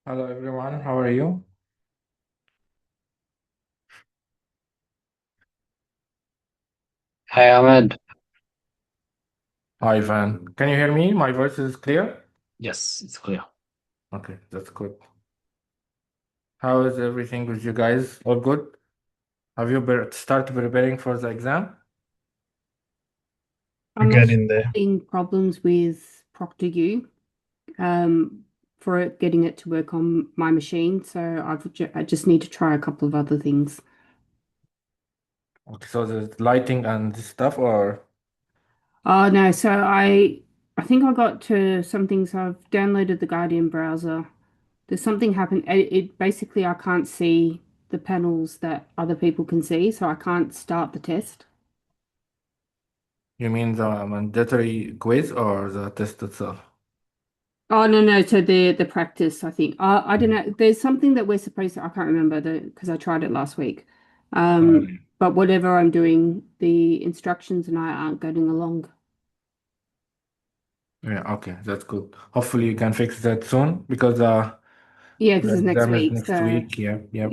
Hello everyone, how are you? Hi Ahmed. Hi Ivan, can you hear me? My voice is clear? Yes, it's clear. Okay, that's good. How is everything with you guys? All good? Have you started preparing for the exam? I'm actually Getting there. having problems with ProctorU for it getting it to work on my machine, so I just need to try a couple of other things. Okay, so the lighting and this stuff, or Oh no, so I think I got to some things. I've downloaded the Guardian browser. There's something happened. It basically I can't see the panels that other people can see, so I can't start the test. you mean the mandatory quiz or the test itself? Oh no, so the practice, I think. I don't Mm. know. There's something that we're supposed to, I can't remember because I tried it last week. Oh, But whatever I'm doing, the instructions and I aren't getting along. yeah, okay, that's good. Hopefully you can fix that soon because Yeah, because the it's next exam is week. next So week. Yeah, yep,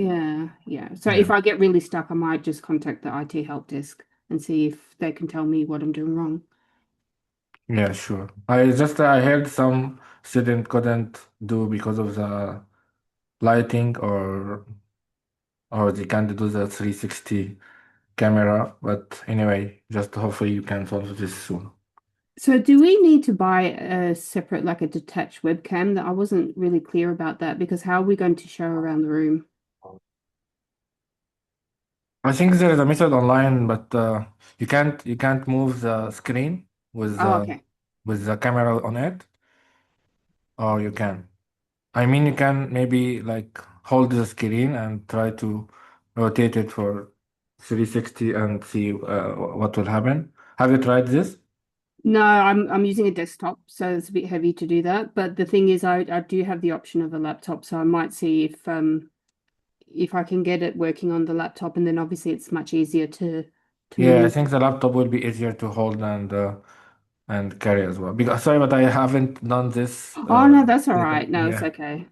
yeah. So yeah. if I get really stuck, I might just contact the IT help desk and see if they can tell me what I'm doing wrong. Yeah, sure. I heard some student couldn't do because of the lighting or they can't do the 360 camera. But anyway, just hopefully you can solve this soon. So do we need to buy a separate, like a detached webcam? That I wasn't really clear about that because how are we going to show around the room? I think there is a method online, but you can't move the screen Oh, okay. with the camera on it, or you can. I mean, you can maybe like hold the screen and try to rotate it for 360 and see what will happen. Have you tried this? No, I'm using a desktop, so it's a bit heavy to do that. But the thing is, I do have the option of a laptop, so I might see if I can get it working on the laptop, and then obviously it's much easier to Yeah, I move. think the laptop will be easier to hold and carry as well. Because sorry, but I haven't done this. Oh no, that's all Setup. right. No, it's Yeah, okay.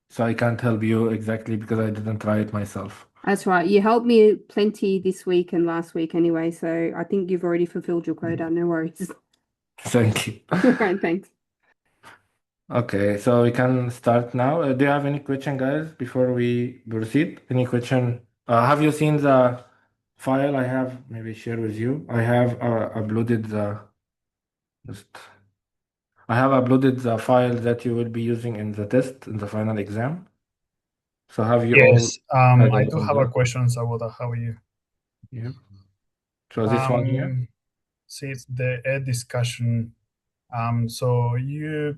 so I can't help you exactly because I didn't try it myself. That's right. You helped me plenty this week and last week anyway, so I think you've already fulfilled your quota. No worries. Thank you. All right, thanks. Okay, so we can start now. Do you have any question, guys, before we proceed? Any question? Have you seen the file I have maybe share with you? Just, I have uploaded the file that you will be using in the test in the final exam. So have you all Yes, had a I look do on have a that? question about that. How are you? Yeah. So this one here? Um, See, it's the ed discussion. So you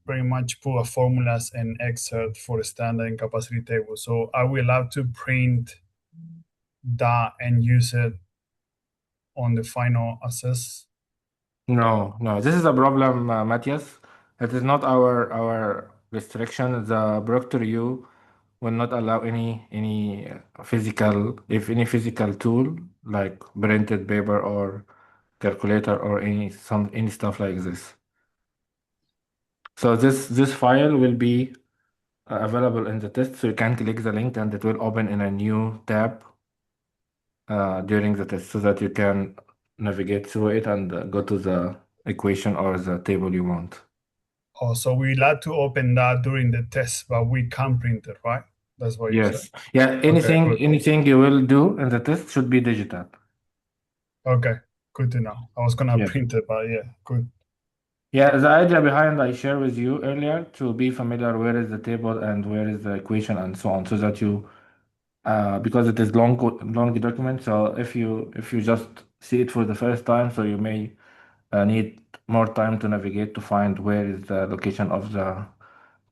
pretty much put a formulas and excerpt for the standard and capacity table. So are we allowed to print that and use it on the final assess? No, no. This is a problem, Matthias. It is not our restriction. The Proctor will not allow any physical tool like printed paper or calculator or any stuff like this. So this file will be available in the test, so you can click the link and it will open in a new tab during the test, so that you can navigate through it and go to the equation or the table you want. Oh, so we allowed to open that during the test, but we can't print it, right? That's what you said. Yes. Yeah. Okay, Anything good. anything you will do in the test should be digital. Okay, good to know. I was gonna Yeah. print it, but yeah, good. Yeah, the idea behind I shared with you earlier to be familiar where is the table and where is the equation and so on, so that you because it is long document, so if you just see it for the first time, so you may need more time to navigate to find where is the location of the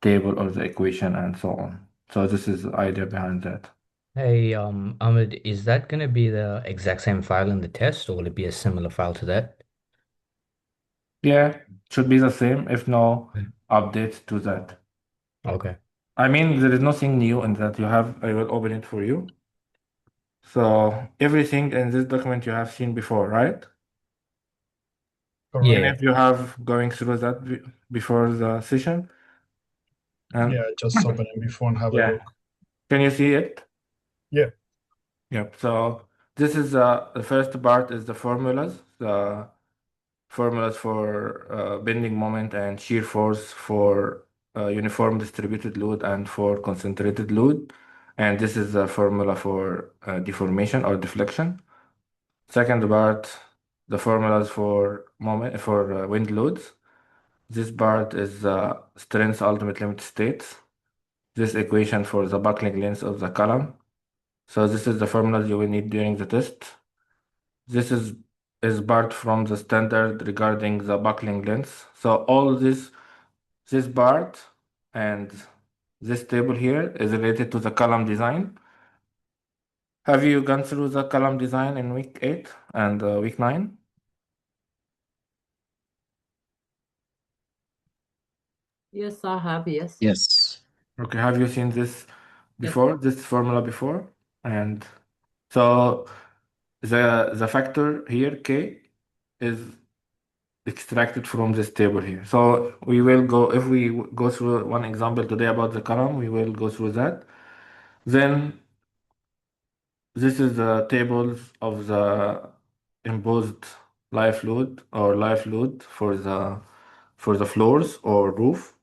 table or the equation and so on. So this is the idea behind that. Hey, Ahmed, is that going to be the exact same file in the test, or will it be a similar file to that? Yeah, should be the same if no Mm. updates to that. Okay. I mean, there is nothing new in that. I will open it for you. So everything in this document you have seen before, right? Even Correct. Yeah. if you have going through that before the session. And Yeah, just open it before and have a yeah, look. can you see it? Yeah. Yep. So this is the first part is the formulas. The formulas for bending moment and shear force for uniform distributed load and for concentrated load. And this is the formula for deformation or deflection. Second part, the formulas for moment for wind loads. This part is strength ultimate limit states. This equation for the buckling length of the column. So this is the formulas you will need during the test. This is part from the standard regarding the buckling length. So all this part and this table here is related to the column design. Have you gone through the column design in week 8 and week 9? Yes, I have. Yes. Yes. Okay, have you seen this before, this formula before? And so the factor here, K, is extracted from this table here. So we will go, if we go through one example today about the column, we will go through that. Then this is the tables of the imposed life load or life load for the floors or roof.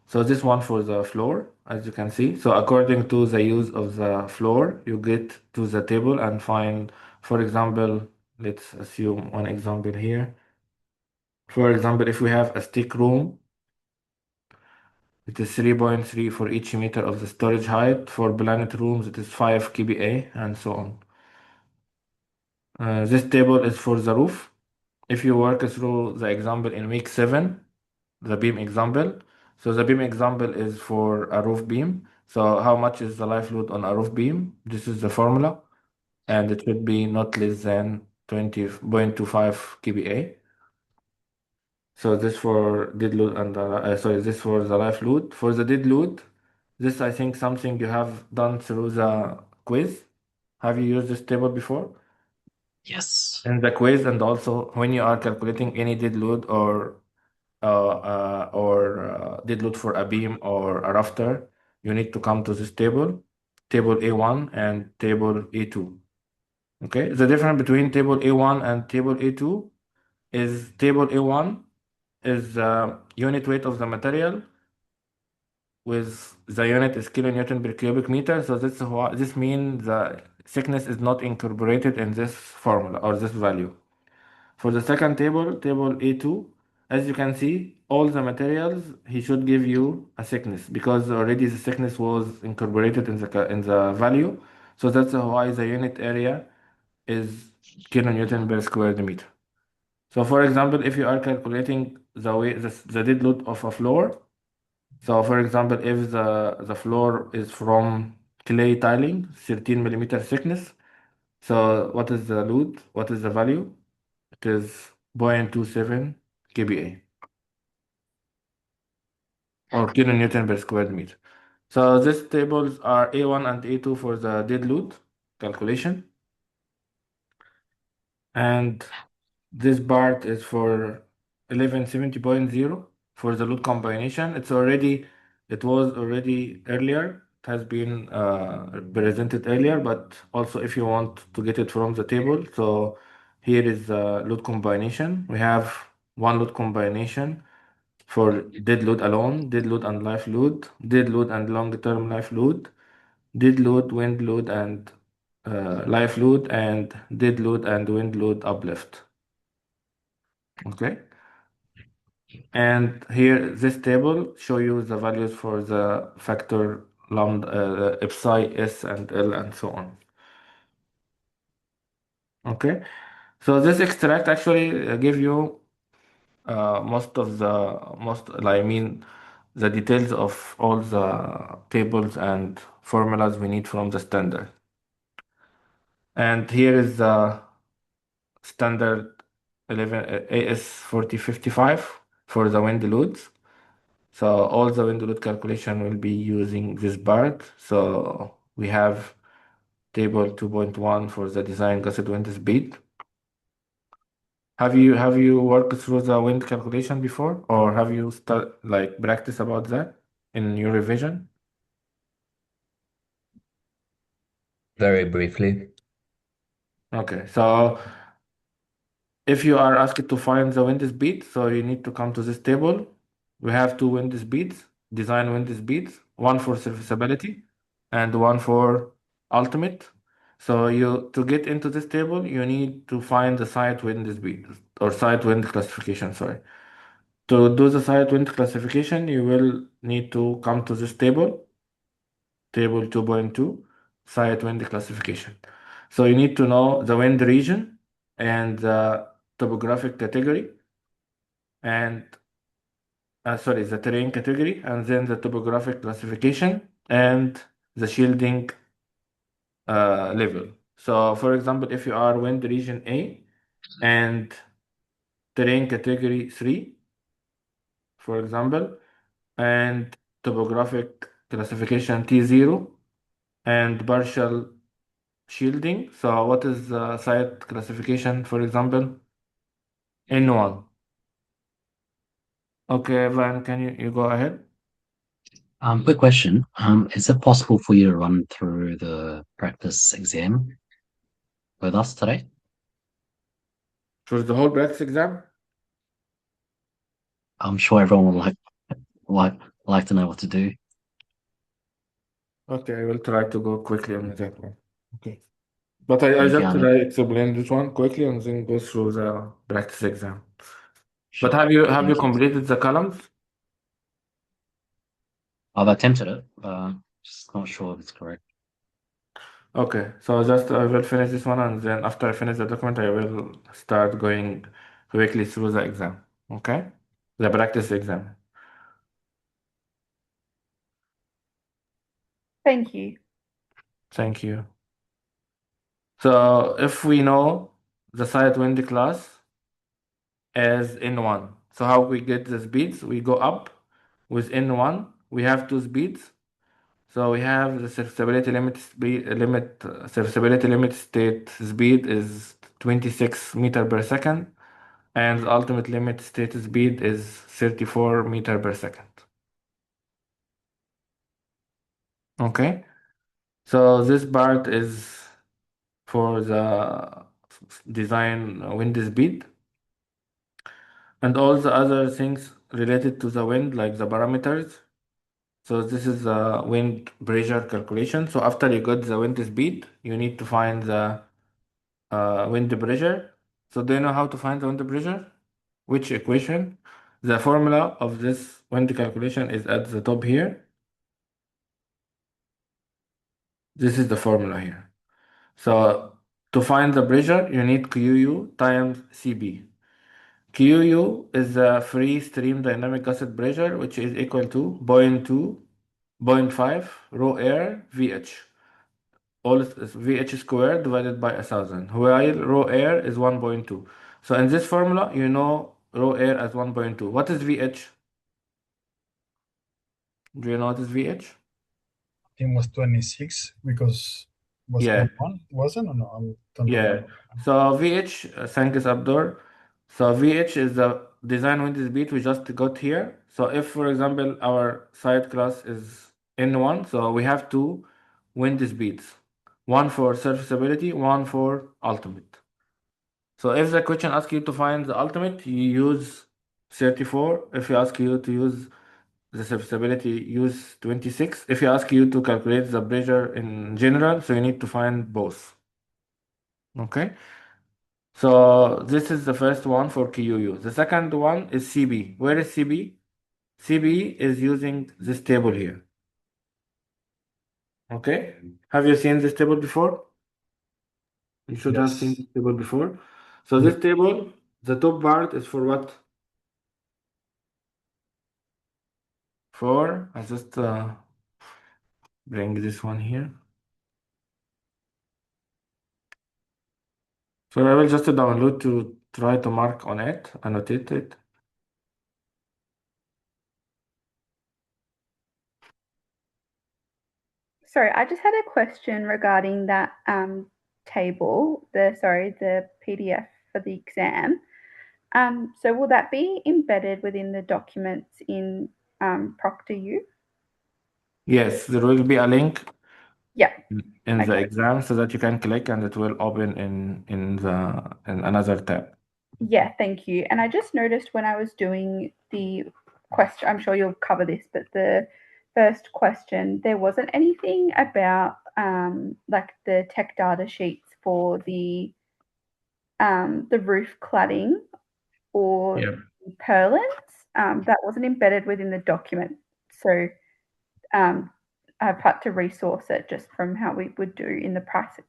So this one for the floor, as you can see. So according to the use of the floor, you get to the table and find, for example, let's assume one example here. For example, if we have a stick room, it is 3.3 for each meter of the storage height. For planet rooms, it is 5 kPa and so on. This table is for the roof. If you work through the example in week 7, the beam example. So the beam example is for a roof beam. So how much is the life load on a roof beam? This is the formula, and it should be not less than 20.25 kPa. So this for dead load and sorry, this for the life load. For the dead load, this I think something you have done through the quiz. Have you used this table before? Yes. In the quiz, and also when you are calculating any dead load or dead load for a beam or a rafter, you need to come to this table, table A1 and table A2. Okay, the difference between table A1 and table A2 is table A1 is the unit weight of the material with the unit is kilonewton per cubic meter. So this means the thickness is not incorporated in this formula or this value. For the second table, table A2, as you can see, all the materials, he should give you a thickness because already the thickness was incorporated in the value. So that's why the unit area is kilonewton per square meter. So for example, if you are calculating the dead load of a floor, so for example, if the floor is from clay tiling, 13 millimeter thickness, so what is the load? What is the value? It is 0.27 kPa or kilonewton per square meter. So these tables are A1 and A2 for the dead load calculation. And this part is for 1170.0 for the load combination. It was already earlier. It has been presented earlier, but also if you want to get it from the table, so here is the load combination. We have one load combination for dead load alone, dead load and life load, dead load and long-term life load, dead load, wind load, and life load, and dead load and wind load uplift. Okay. And here, this table show you the values for the factor lambda, psi, s, and l, and so on. Okay. So this extract actually give you I mean, the details of all the tables and formulas we need from the standard. And here is the standard 11 AS4055 for the wind loads. So all the wind load calculation will be using this part. So we have table 2.1 for the design gusset wind speed. Have you worked through the wind calculation before, or have you practice about that? in your revision? Very briefly. Okay, so if you are asked to find the wind speed, so you need to come to this table. We have two wind speeds, design wind speeds, one for serviceability and one for ultimate. So to get into this table, you need to find the site wind speed or site wind classification, sorry. To do the site wind classification, you will need to come to this table 2.2, site wind classification. So you need to know the wind region and the topographic category and sorry, the terrain category, and then the topographic classification and the shielding level. So for example, if you are wind region A and terrain category 3, for example, and topographic classification T0 and partial shielding. So what is the site classification, for example? N1. Okay, Van, can you go ahead? Quick question. Is it possible for you to run through the practice exam with us today? For the whole practice exam? I'm sure everyone would like to know what to do. Okay, I will try to go quickly on that one. Okay. But I Thank you, just Ahmed. explain this one quickly and then go through the practice exam. Sure. But have you Thank you. completed the columns? I've attempted it, just not sure if it's correct. Okay, so just I will finish this one and then after I finish the document, I will start going quickly through the exam. Okay? The practice exam. Thank you. Thank you. So if we know the site wind class as N1, so how we get the speeds? We go up with N1. We have two speeds. So we have the serviceability serviceability limit state speed is 26 meter per second, and the ultimate limit state speed is 34 meter per second. Okay, so this part is for the design wind speed, and all the other things related to the wind, like the parameters. So this is the wind pressure calculation. So after you got the wind speed, you need to find the wind pressure. So do you know how to find the wind pressure? Which equation? The formula of this wind calculation is at the top here. This is the formula here. So to find the pressure, you need QU times CP. QU is the free stream dynamic gusset pressure, which is equal to 0.5 rho air VH. All is VH squared divided by 1,000, while rho air is 1.2. So in this formula, you know rho air as 1.2. What is VH? Do you know what is VH? I think it was 26 because it was Yeah. N1, wasn't? Or no, I don't Yeah. remember. So VH, thank you, Abdur. So VH is the design wind speed we just got here. So if, for example, our site class is N1, so we have two wind speeds, one for serviceability, one for ultimate. So if the question asks you to find the ultimate, you use 34. If you ask you to use the serviceability, use 26. If you ask you to calculate the pressure in general, so you need to find both. Okay? So this is the first one for QU. The second one is CB. Where is CB? CB is using this table here. Okay? Have you seen this table before? You should have seen Yes. this table before. So this table, the top part is for what? I just bring this one here. So I will just download to try to mark on it, annotate it. Sorry, I just had a question regarding that table, the PDF for the exam. So will that be embedded within the documents in ProctorU? Yes, there will be a link Yeah. in the Okay. exam so that you can click and it will open in another tab. Yeah, thank you. And I just noticed when I was doing the question, I'm sure you'll cover this, but the first question, there wasn't anything about like the tech data sheets for the roof cladding or Yeah. purlins. That wasn't embedded within the document. So I've had to resource it just from how we would do in the practice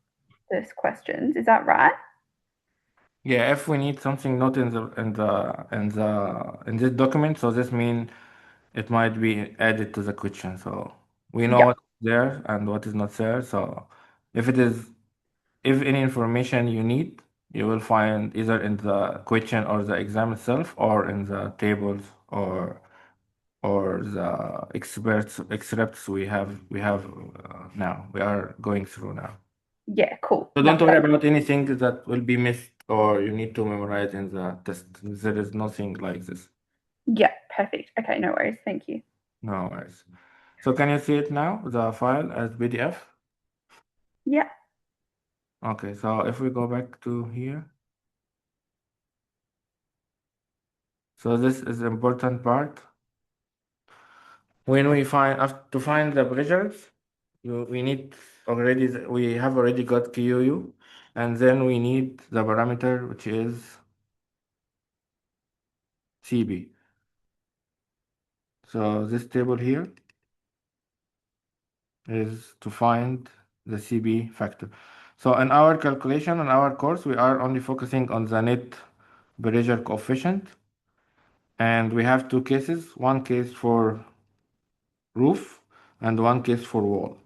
questions. Is that right? Yeah, if we need something not in this document, so this means it might be added to the question. So we know Yeah. what's there and what is not there. So if if any information you need, you will find either in the question or the exam itself, or in the tables or the excerpts we are going through now. Yeah, cool. So No, don't worry about anything that will be missed or you need to memorize in the test. There is nothing like this. yeah, perfect. Okay, no worries. Thank you. No worries. So can you see it now, the file as PDF? Yeah. Okay, so if we go back to here. So this is the important part. When we to find the pressures, we need we have already got QU, and then we need the parameter which is CB. So this table here is to find the CB factor. So in our calculation, in our course, we are only focusing on the net pressure coefficient. And we have two cases, one case for roof and one case for wall.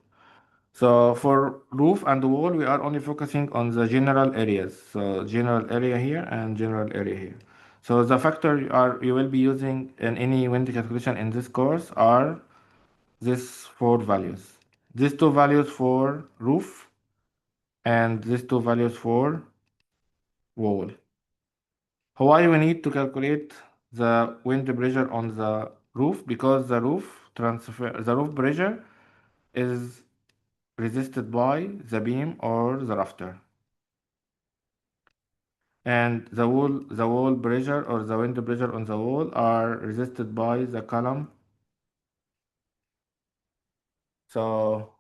So for roof and wall, we are only focusing on the general areas. So general area here and general area here. So the factor you will be using in any wind calculation in this course are these four values. These two values for roof and these two values for wall. Why we need to calculate the wind pressure on the roof? Because the roof pressure is resisted by the beam or the rafter. And the wall pressure or the wind pressure on the wall are resisted by the column. So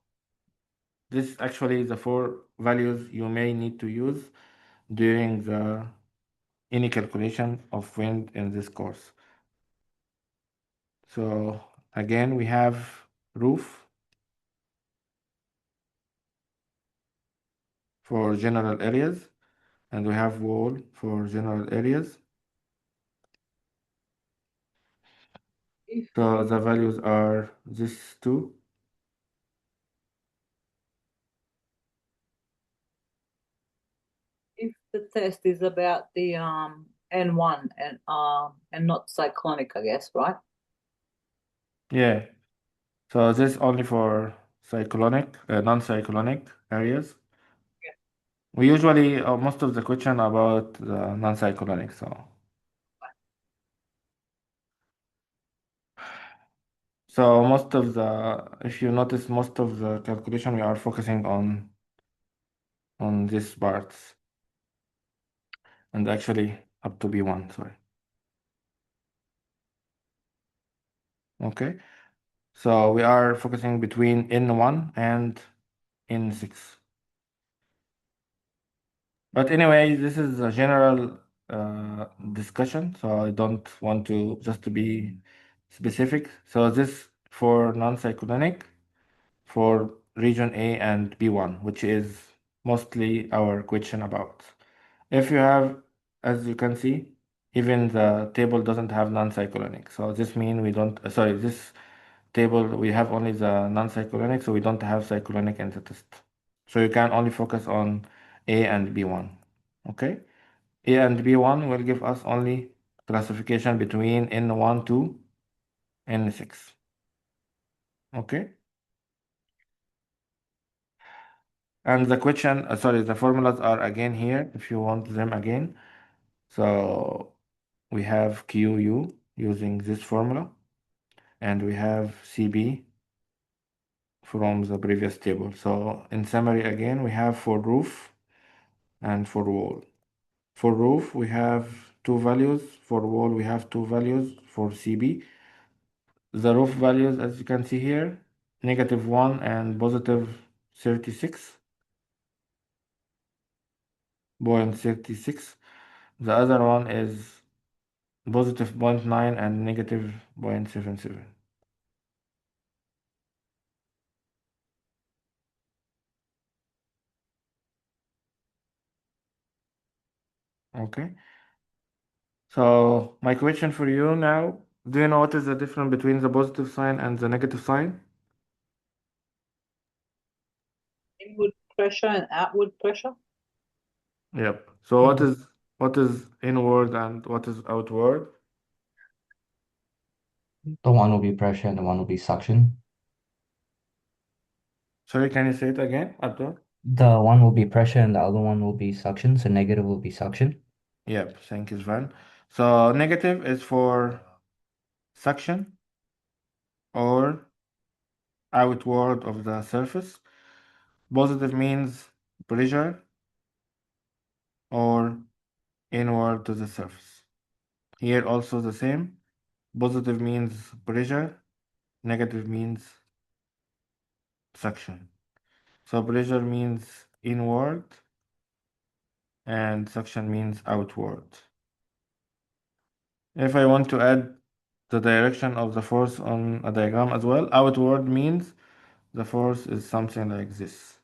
this actually the four values you may need to use during any calculation of wind in this course. So again, we have roof for general areas, and we have wall for general areas. So the values are these two. If the test is about the N1 and not cyclonic, I guess, right? Yeah. So this only for cyclonic, non-cyclonic areas. Yeah. We usually most of the question about the non-cyclonic. So most of if you notice, most of the calculation we are focusing on these parts, and actually up to B1. Sorry. Okay. So we are focusing between N1 and N6. But anyway, this is a general discussion, so I don't want to just to be specific. So this for non-cyclonic for region A and B1, which is mostly our question about. If you have, as you can see, even the table doesn't have non-cyclonic. So this means we don't, sorry, this table, we have only the non-cyclonic, so we don't have cyclonic in the test. So you can only focus on A and B1. Okay? A and B1 will give us only classification between N1 to N6. Okay? And the question, sorry, the formulas are again here if you want them again. So we have QU using this formula, and we have CB from the previous table. So in summary again, we have for roof and for wall. For roof, we have two values. For wall, we have two values for CB. The roof values, as you can see here, -1 and +36.36. The other one is +0.9 and -0.77. Okay. So my question for you now, do you know what is the difference between the positive sign and the negative sign? Inward pressure and outward pressure. Yep. So what is inward and what is outward? The one will be pressure and the one will be suction. Sorry, can you say it again, Abdul? The one will be pressure and the other one will be suction. So negative will be suction. Yep, thank you, Sven. So negative is for suction or outward of the surface. Positive means pressure or inward to the surface. Here also the same. Positive means pressure, negative means suction. So pressure means inward and suction means outward. If I want to add the direction of the force on a diagram as well, outward means the force is something like this.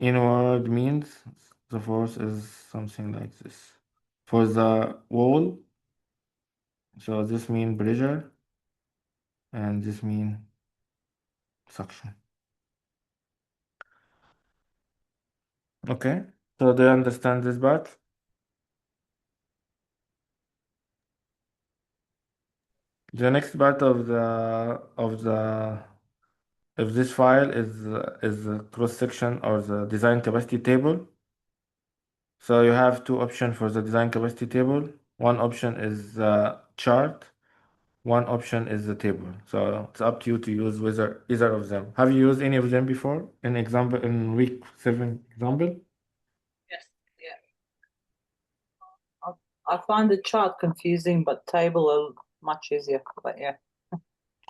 Inward means the force is something like this. For the wall, so this means pressure and this means suction. Okay, so do you understand this part? The next part of this file is the cross section or the design capacity table. So you have two options for the design capacity table. One option is the chart. One option is the table. So it's up to you to use either of them. Have you used any of them before? In week 7 example? Yes. Yeah. I find the chart confusing, but table much easier. But yeah.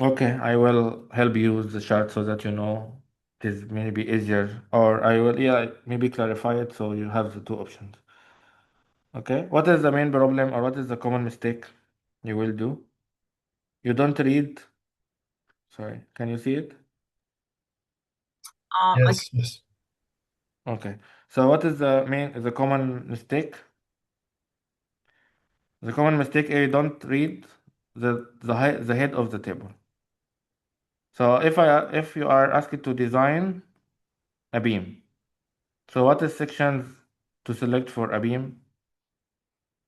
Okay, I will help you with the chart so that you know it is maybe easier, or I will, yeah, maybe clarify it so you have the two options. Okay, what is the main problem or what is the common mistake you will do? You don't read, sorry, can you see it? Yes, yes. Okay, so what is the common mistake? The common mistake is you don't read the head of the table. So if you are asked to design a beam, so what is sections to select for a beam?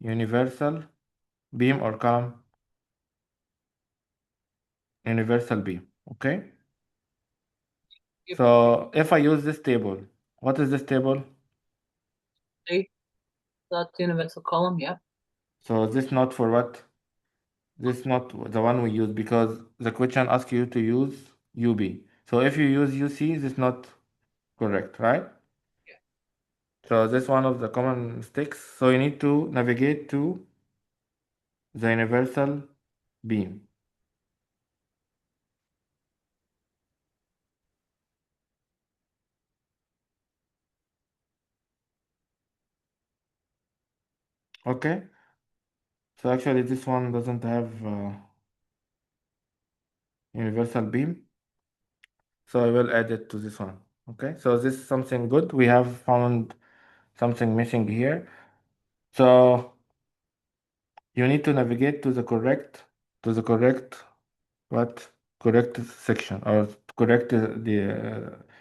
Universal beam or column? Universal beam. Okay. Yep. So if I use this table, what is this table? See, that's universal column. Yeah. So this not for what? This not the one we use because the question asks you to use UB. So if you use UC, this not correct, right? Yeah. So this one of the common mistakes. So you need to navigate to the universal beam. Okay. So actually this one doesn't have universal beam. So I will add it to this one. Okay. So this is something good. We have found something missing here. So you need to navigate to the correct what correct section or correct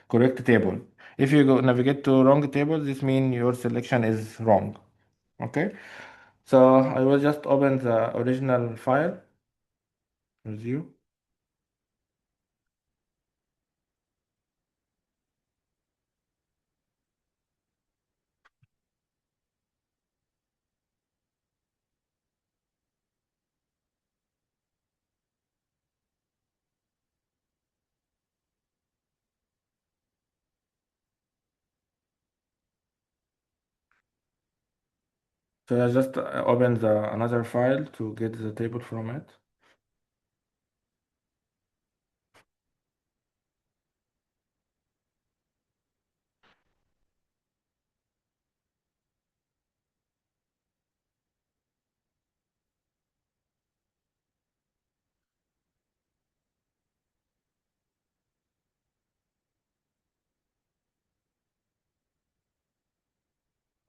correct table. If you go navigate to wrong table, this means your selection is wrong. Okay, so I will just open the original file with you. So I just open another file to get the table from it.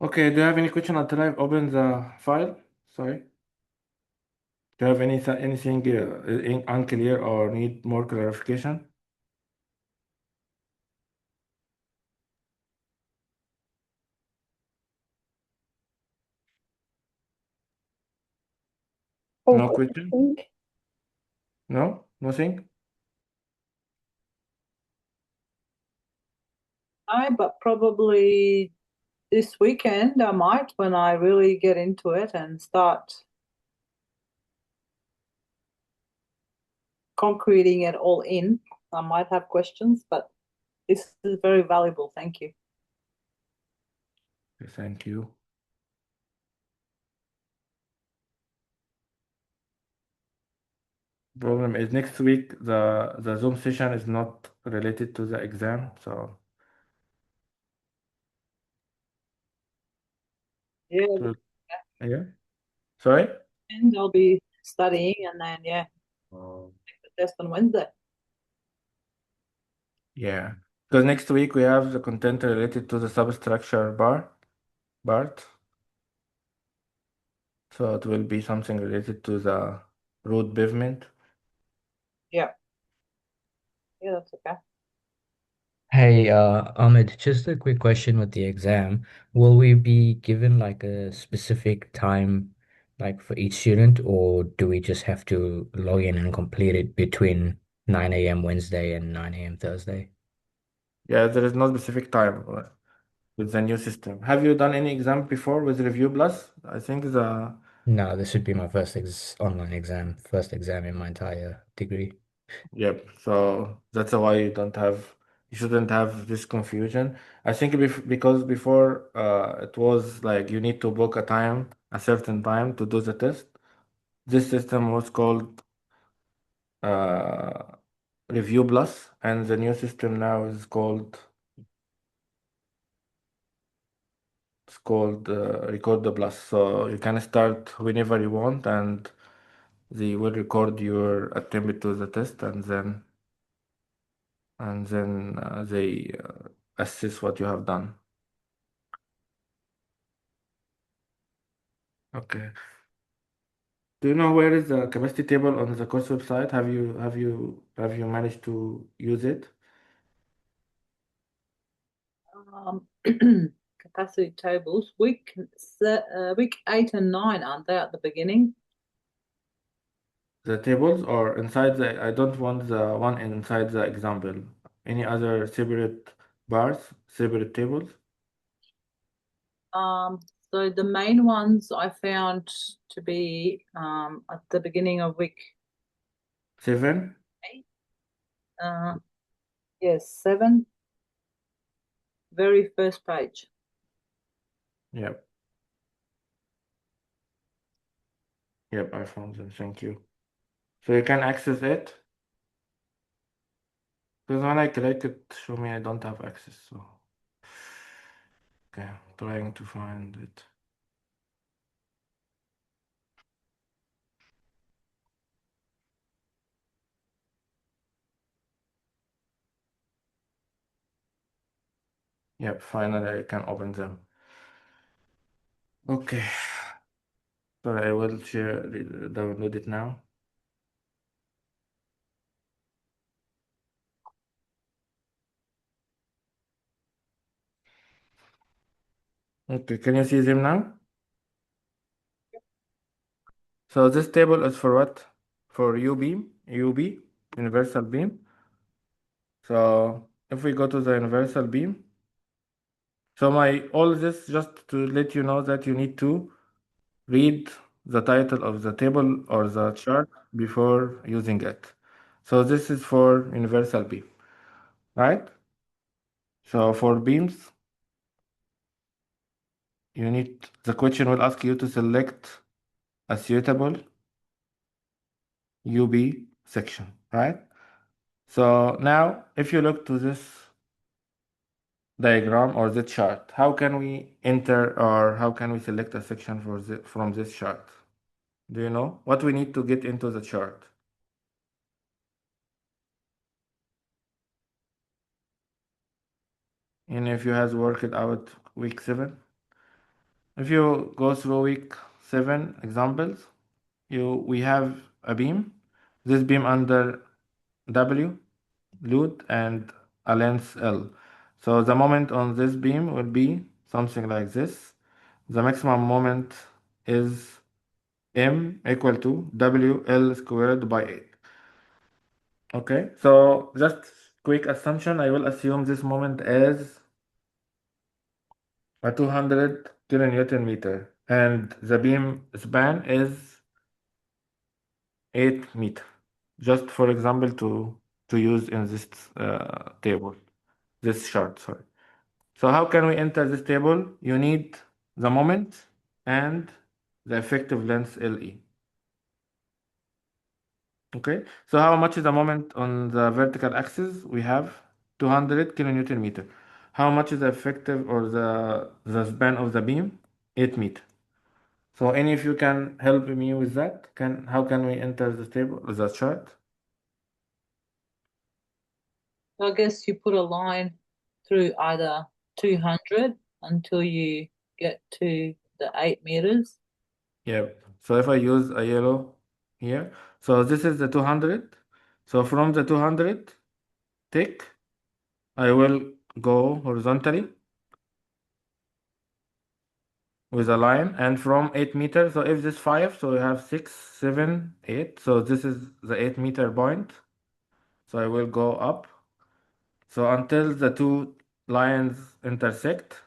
Okay, do you have any question until I open the file? Sorry. Do you have anything unclear or need more clarification? All No good, I question? think. No? Nothing? But probably this weekend I might, when I really get into it and start concreting it all in. I might have questions, but this is very valuable. Thank you. Okay, thank you. Problem is next week the Zoom session is not related to the exam, so Yeah, to- yeah. Sorry? and I'll be studying, and then take the test on Wednesday. Yeah. Because next week we have the content related to the substructure part. So it will be something related to the road pavement. Yeah, that's okay. Hey, Ahmed, just a quick question with the exam. Will we be given like a specific time, like for each student, or do we just have to log in and complete it between 9 a.m. Wednesday and 9 a.m. Thursday? Yeah, there is no specific time with the new system. Have you done any exam before with Review Plus? I think the No, this would be my first ex online exam, first exam in my entire degree. Yep. So that's why you shouldn't have this confusion. I think because before it was like you need to book a certain time to do the test. This system was called uh, Review Plus, and the new system now is called Record the Plus. So you can start whenever you want, and they will record your attempt to the test, and then they assess what you have done. Okay. Do you know where is the capacity table on the course website? Have you managed to use it? Um, capacity tables, week 8 and 9, aren't they at the beginning? The tables or inside I don't want the one inside the example. Any other separate bars, separate tables? So the main ones I found to be at the beginning of week 7? 8. Yes, 7, very first page. Yep. Yep, I found them. Thank you. So you can access it. Because when I click it, show me I don't have access. So okay, I'm trying to find it. Yep, finally I can open them. Okay. Sorry, I will download it now. Okay, can you see them now? So this table is for what? For UB, universal beam. So if we go to the universal beam, so all this just to let you know that you need to read the title of the table or the chart before using it. So this is for universal beam, right? So for beams, the question will ask you to select a suitable UB section, right? So now, if you look to this diagram or this chart, how can we enter or how can we select a section from this chart? Do you know what we need to get into the chart? And if you has worked out week 7, if you go through week 7 examples, we have a beam. This beam under W, load, and a length L. So the moment on this beam will be something like this. The maximum moment is M equal to WL squared by 8. Okay, so just quick assumption, I will assume this moment as a 200 kilonewton meter and the beam span is 8 meter. Just for example to use in this table, this chart, sorry. So how can we enter this table? You need the moment and the effective length LE. Okay, so how much is the moment on the vertical axis? We have 200 kilonewton meter. How much is the effective or the span of the beam? 8 meter. So any of you can help me with that? How can we enter the table, the chart? So I guess you put a line through either 200 until you get to the 8 meters. Yep. So if I use a yellow here, so this is the 200. So from the 200 tick, I will go horizontally with a line and from 8 meters. So if this 5, so we have 6, 7, 8. So this is the 8 meter point. So I will go up. So until the two lines intersect.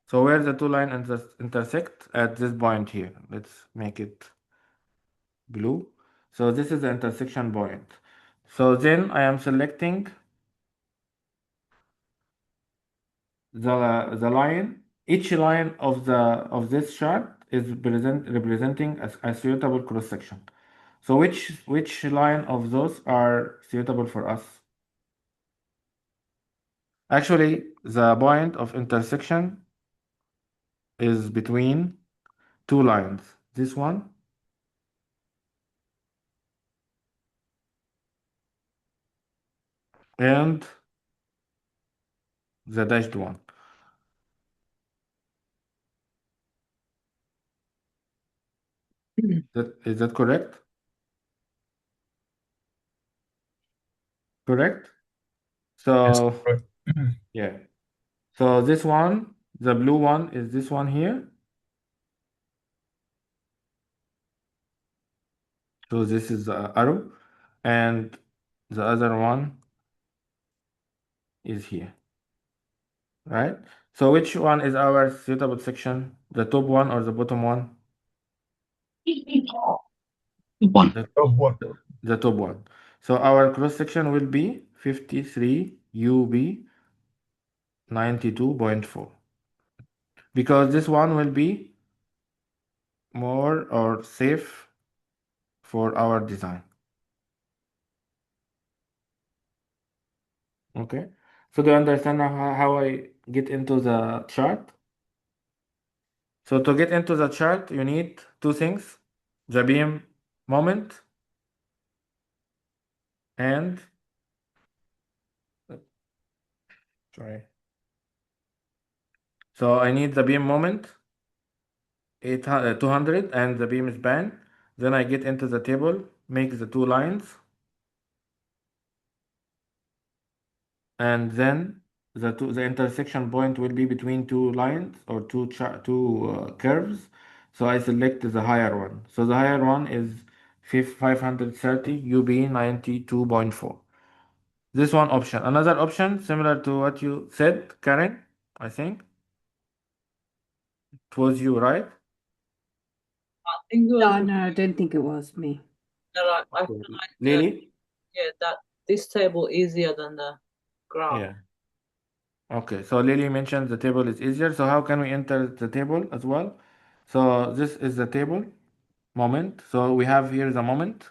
So where the two lines intersect at this point here. Let's make it blue. So this is the intersection point. So then I am selecting the line. Each line of this chart is representing a suitable cross section. So which line of those are suitable for us? Actually, the point of intersection is between two lines. This one and the dashed one. Is that correct? Correct? So Right. yeah. So this one, the blue one is this one here. So this is the arrow, and the other one is here, right? So which one is our suitable section? The top one or the bottom one? One. The, Top one. the top one. So our cross section will be 53 UB 92.4 because this one will be more or safe for our design. Okay. So do you understand how I get into the chart? So to get into the chart, you need two things, the beam moment and sorry. So I need the beam moment, 200 and the beam span. Then I get into the table, make the two lines, and then the intersection point will be between two lines or two curves. So I select the higher one. So the higher one is 530 UB 92.4. This one option. Another option similar to what you said, Karen, I think. It was you, right? I think it was No, I don't think it was me. like I find Lily? that this table easier than the graph. Yeah. Okay, so Lily mentioned the table is easier. So how can we enter the table as well? So this is the table moment. So we have here the moment,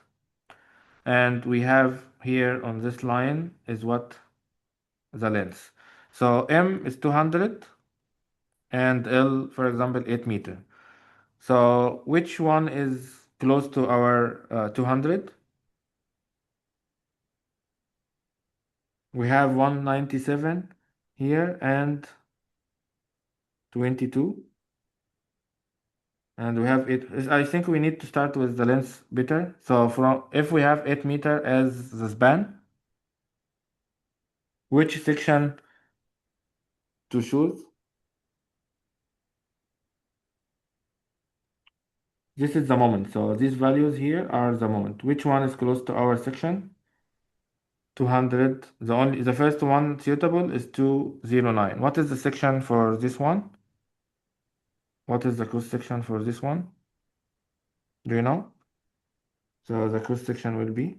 and we have here on this line is what the length. So M is 200 and L, for example, 8 meter. So which one is close to our 200? We have 197 here and 22. And we have it. I think we need to start with the length better. So from if we have 8 meter as the span, which section to choose? This is the moment. So these values here are the moment. Which one is close to our section? 200. The first one suitable is 209. What is the section for this one? What is the cross section for this one? Do you know? So the cross section will be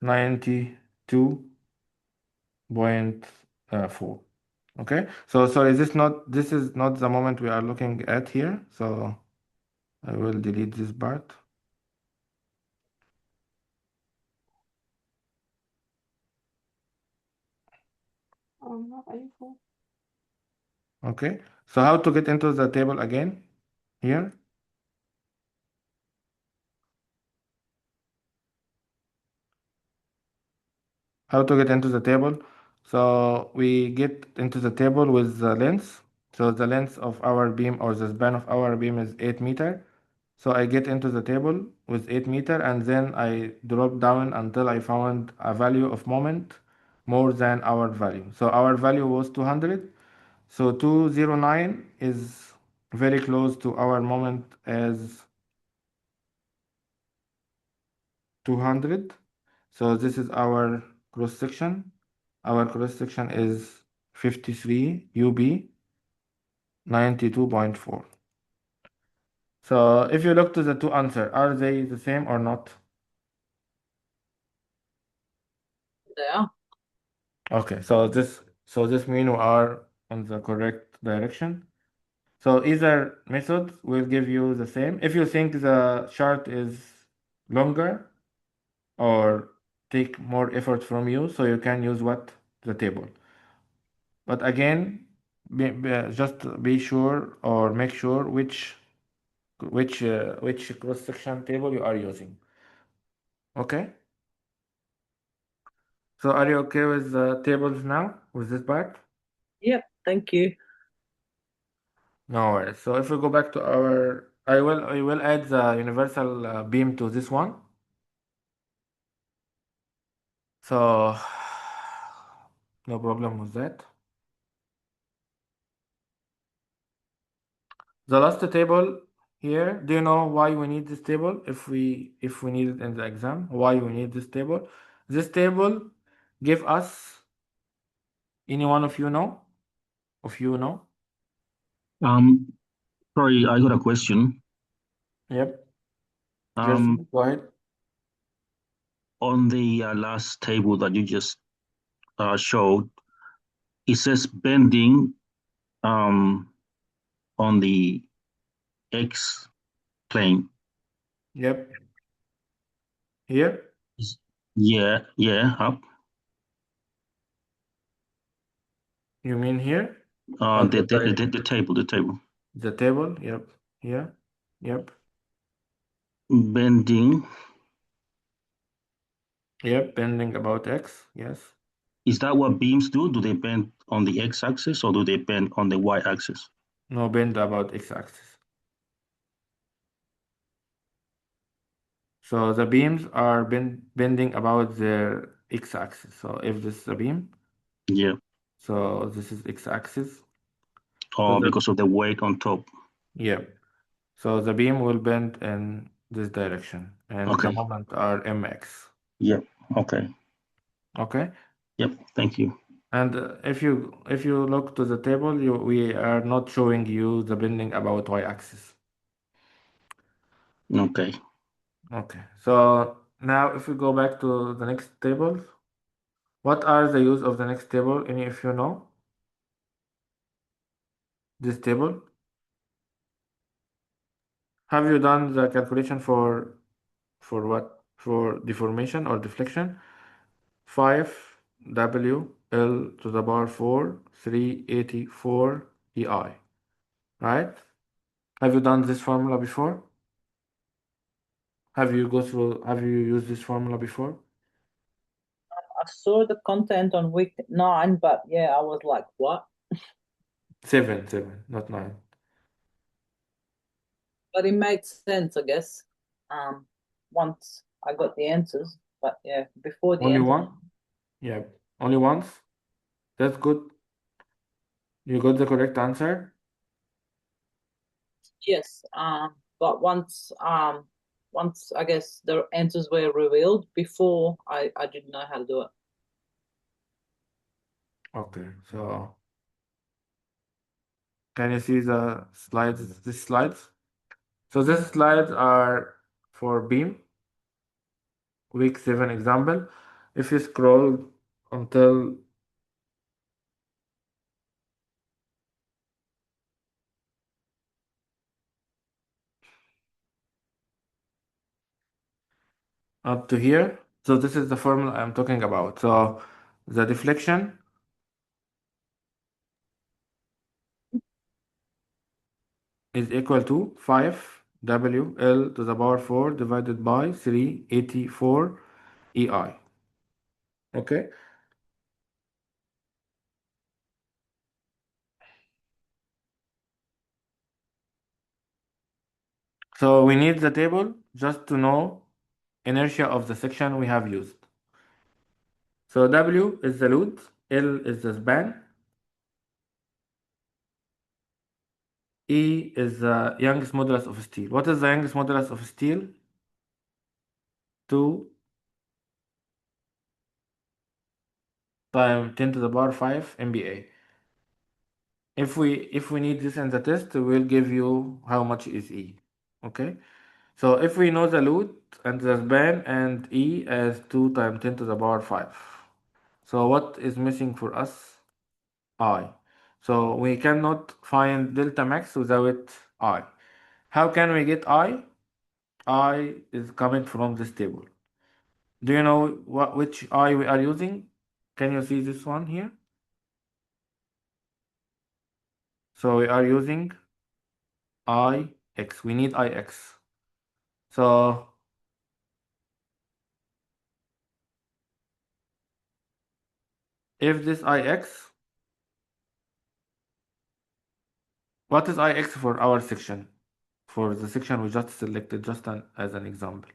92.4. Okay, so sorry, this is not the moment we are looking at here. So I will delete this part. Okay, so how to get into the table again here? How to get into the table? So we get into the table with the length. So the length of our beam or the span of our beam is 8 meter. So I get into the table with 8 meter and then I drop down until I found a value of moment more than our value. So our value was 200. So 209 is very close to our moment as 200. So this is our cross section. Our cross section is 53 UB 92.4. So if you look to the two answers, are they the same or not? They are. Okay, so this means we are on the correct direction. So either method will give you the same. If you think the chart is longer or take more effort from you, so you can use what? The table. But again, just be sure or make sure which cross-section table you are using. Okay? So are you okay with the tables now, with this part? Yep, thank you. No worries. So if we go back to our, I will add the universal beam to this one. So no problem with that. The last table here, do you know why we need this table? If we need it in the exam, why we need this table? This table give us, any one of you know? Of you know? Sorry, I got a question. Yep. Um, Go ahead. on the last table that you just showed, it says bending on the X plane. Yep. Here? Yeah, up. You mean here? On The the table. The table? Yep. Here? Yep. Bending. Yep. Bending about X. Yes. Is that what beams do? Do they bend on the X-axis or do they bend on the Y-axis? No, bend about X-axis. So the beams are bending about their X-axis. So if this is a beam, Yeah. so this is X-axis. Or because of the weight on top. Yeah. So the beam will bend in this direction, and the Okay. moment are mx. Yep. Okay. Okay. Yep. Thank you. And if you look to the table, we are not showing you the bending about y-axis. Okay. Okay. So now if we go back to the next table, What are the use of the next table? Any of you know? This table? Have you done the calculation for what? For deformation or deflection? 5W L to the power 4, 384 EI. Right? Have you done this formula before? Have you used this formula before? I saw the content on week 9, but yeah, I was like, what? 7, not 9. But it made sense, I guess. Once I got the answers, but yeah, before the Only answers, one? Yeah, only once? That's good. You got the correct answer? yes. But once I guess the answers were revealed. Before I didn't know how to do it. Okay, so can you see the slides? These slides? So these slides are for beam, week 7 example. If you scroll until up to here, so this is the formula I'm talking about. So the deflection is equal to 5W L to the power 4 divided by 384 EI. Okay? So we need the table just to know inertia of the section we have used. So W is the load, L is the span, E is the Young's modulus of steel. What is the Young's modulus of steel? 2 times 10 to the power 5 MPa. If we need this in the test, we'll give you how much is E. Okay? So if we know the load and the span and E as 2 times 10 to the power 5. So what is missing for us? I. So we cannot find delta max without I. How can we get I? I is coming from this table. Do you know which I we are using? Can you see this one here? So we are using IX. We need IX. So if this IX, what is IX for our section? For the section we just selected, just as an example.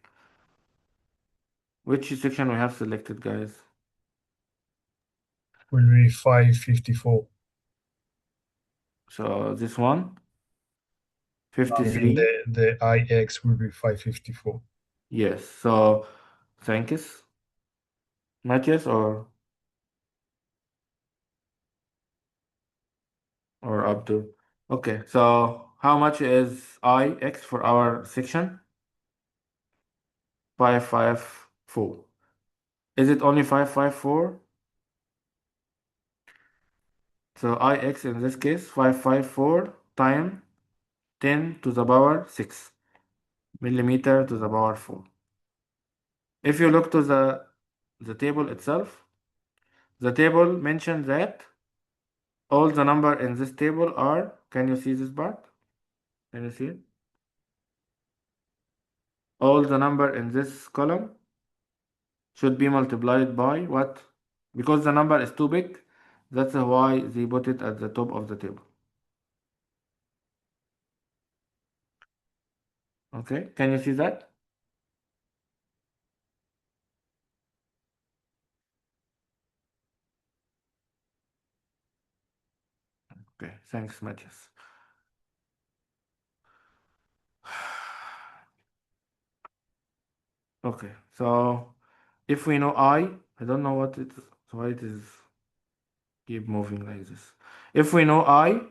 Which section we have selected, guys? Will be 554. So this one, I mean, 53. the IX will be 554. Yes. So thanks, Matthias or Abdul. Okay. So how much is IX for our section? 554. Is it only 554? So IX in this case, 554 times 10 to the power 6 millimeter to the power 4. If you look to the table itself, the table mentioned that all the number in this table are, can you see this part? Can you see it? All the number in this column should be multiplied by what? Because the number is too big, that's why they put it at the top of the table. Okay, can you see that? Okay, thanks, Matthias. Okay, so if we know I don't know what it is, why it is keep moving like this. If we know I,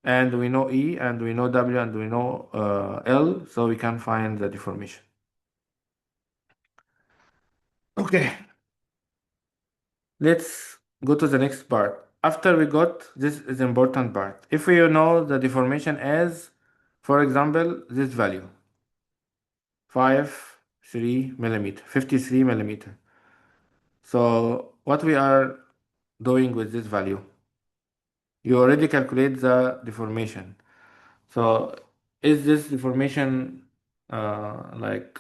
and we know E, and we know W, and we know L, so we can find the deformation. Okay. let's go to the next part. After we got this is important part. If we know the deformation as, for example, this value, 3 millimeter, 53 millimeter. So what we are doing with this value? You already calculate the deformation. So is this deformation like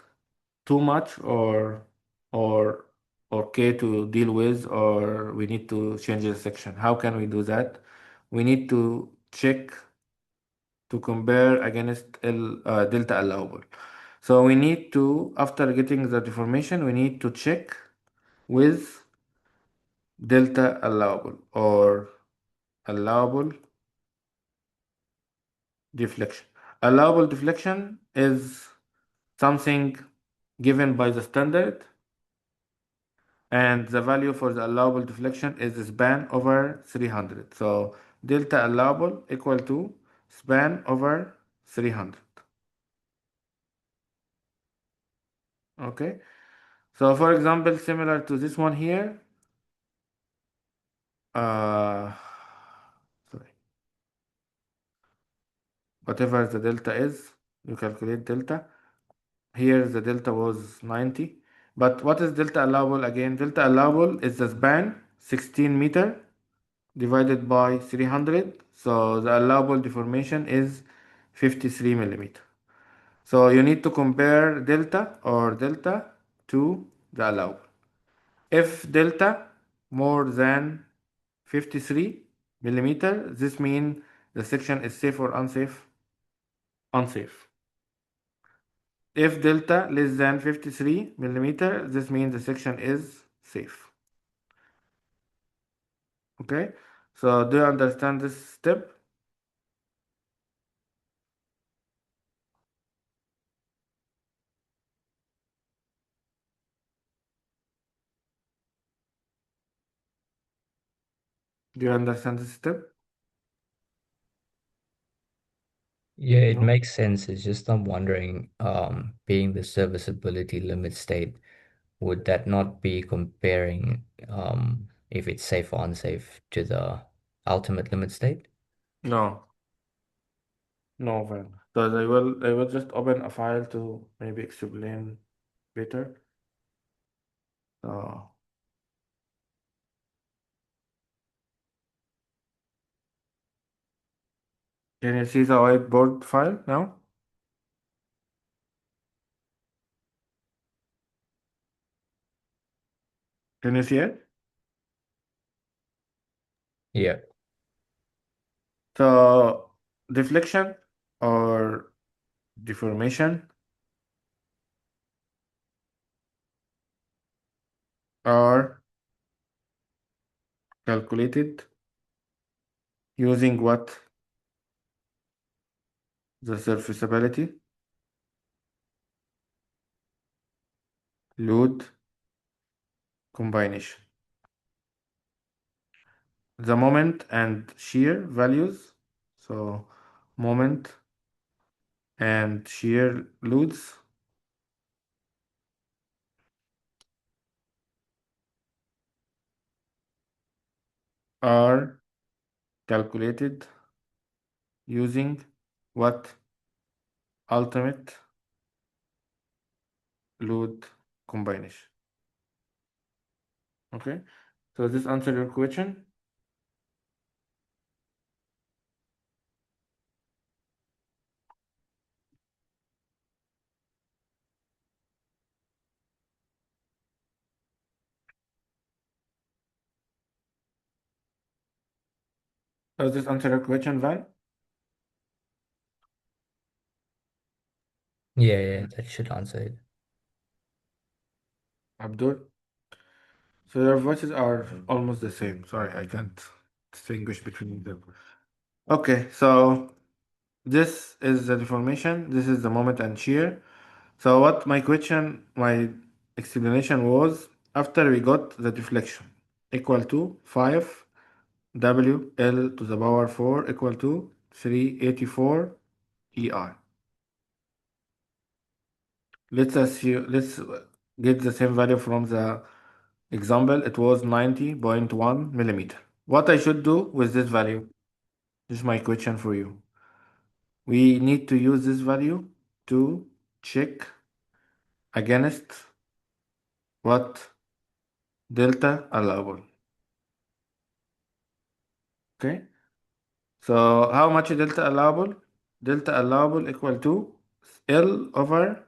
too much or okay to deal with, or we need to change the section? How can we do that? We need to check to compare against delta allowable. So we need to, after getting the deformation, we need to check with delta allowable or allowable deflection. Allowable deflection is something given by the standard, and the value for the allowable deflection is the span over 300. So delta allowable equal to span over 300. Okay. So for example, similar to this one here, sorry, whatever the delta is, you calculate delta. Here the delta was 90. But what is delta allowable again? Delta allowable is the span 16 meter divided by 300. So the allowable deformation is 53 millimeter. So you need to compare delta to the allowable. If delta more than 53 millimeter, this means the section is safe or unsafe? Unsafe. If delta less than 53 millimeter, this means the section is safe. Okay, so do you understand this step? Do you understand this step? Yeah, it No? makes sense. It's just I'm wondering, being the serviceability limit state, would that not be comparing if it's safe or unsafe to the ultimate limit state? No, no, Van. So I will just open a file to maybe explain better. So can you see the whiteboard file now? Can you see it? Yeah. So deflection or deformation are calculated using what? The serviceability, load combination, the moment and shear values. So moment and shear loads are calculated using what? Ultimate load combination. Okay, so this answer your question. Does this answer your question, Van? Yeah, that should answer it. Abdul? So your voices are almost the same. Sorry, I can't distinguish between them. Okay, so this is the deformation, this is the moment and shear. So what my explanation was, after we got the deflection equal to 5 W L to the power 4 equal to 384 ER. Let's get the same value from the example, it was 90.1 millimeter. What I should do with this value? This is my question for you. We need to use this value to check against what delta allowable. Okay, so how much delta allowable? Delta allowable equal to L over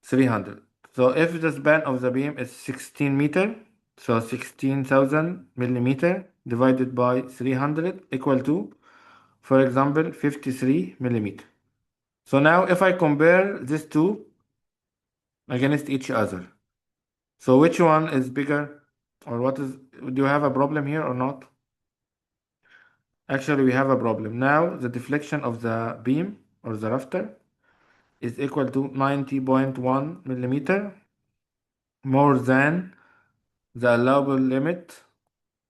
300. So if the span of the beam is 16 meter, so 16,000 millimeter divided by 300 equal to, for example, 53 millimeter. So now if I compare these two against each other, so which one is bigger, or what is, do you have a problem here or not? Actually, we have a problem. Now the deflection of the beam or the rafter is equal to 90.1 millimeter more than the allowable limit,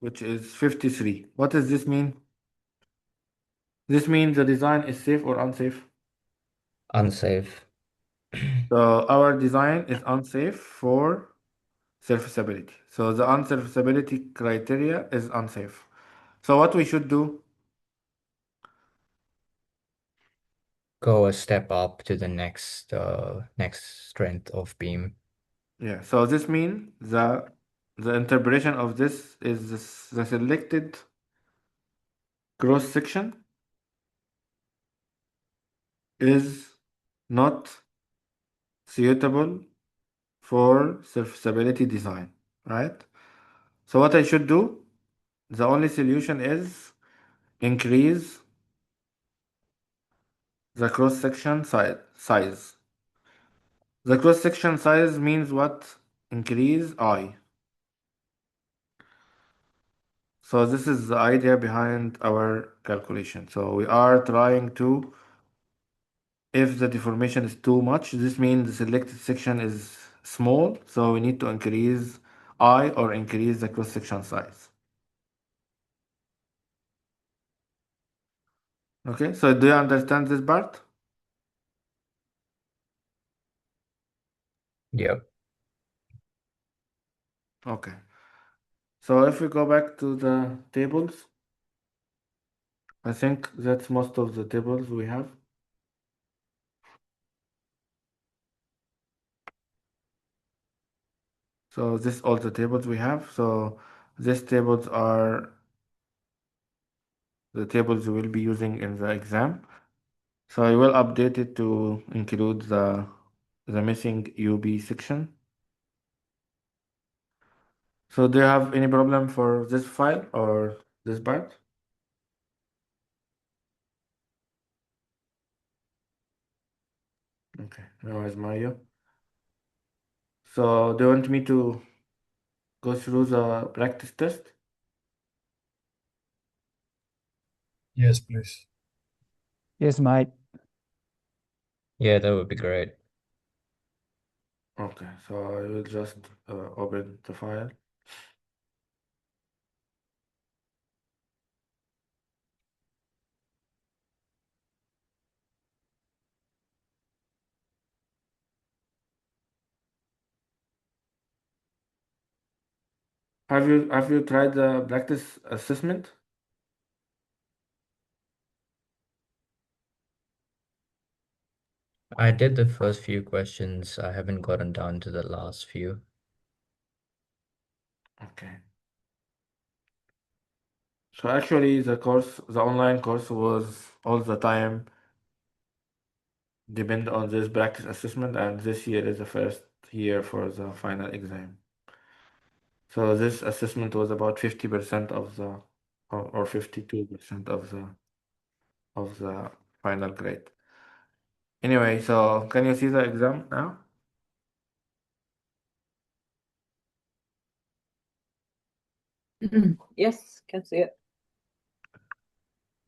which is 53. What does this mean? This means the design is safe or unsafe? Unsafe. So our design is unsafe for surfaceability. So the unsurfaceability criteria is unsafe. So what we should do? Go a step up to the next strength of beam. Yeah. So this means the interpretation of this is the selected cross section is not suitable for surfaceability design, right? So what I should do? The only solution is increase the cross section size. The cross section size means what? Increase I. So this is the idea behind our calculation. So we are trying to, if the deformation is too much, this means the selected section is small, so we need to increase I or increase the cross section size. Okay, so do you understand this part? Yep. Okay. So if we go back to the tables, I think that's most of the tables we have. So this all the tables we have. So these tables are the tables we will be using in the exam. So I will update it to include the missing UB section. So do you have any problem for this file or this part? Okay, now is Mario. So do you want me to go through the practice test? Yes, please. Yes, mate. Yeah, that would be great. Okay, so I will just open the file. Have you tried the practice assessment? I did the first few questions. I haven't gotten down to the last few. Okay. So actually the online course was all the time depend on this practice assessment, and this year is the first year for the final exam. So this assessment was about 50% of the or 52% of the final grade. Anyway, so can you see the exam now? Yes, can see it.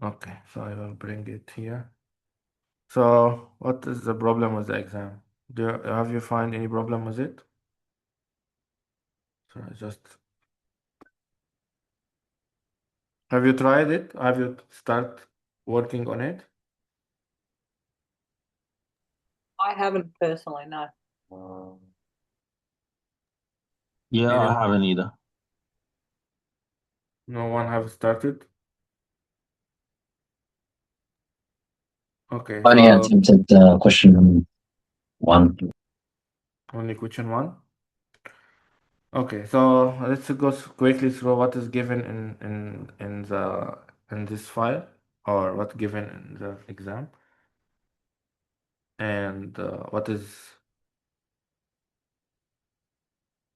Okay, so I will bring it here. So what is the problem with the exam? Have you find any problem with it? So I just have you tried it? Have you start working on it? I haven't personally, no. Yeah, I Anyone? haven't either. No one have started? Okay, Only so attempted question 1. only question 1. Okay, so let's go quickly through what is given in this file, or what's given in the exam, and what is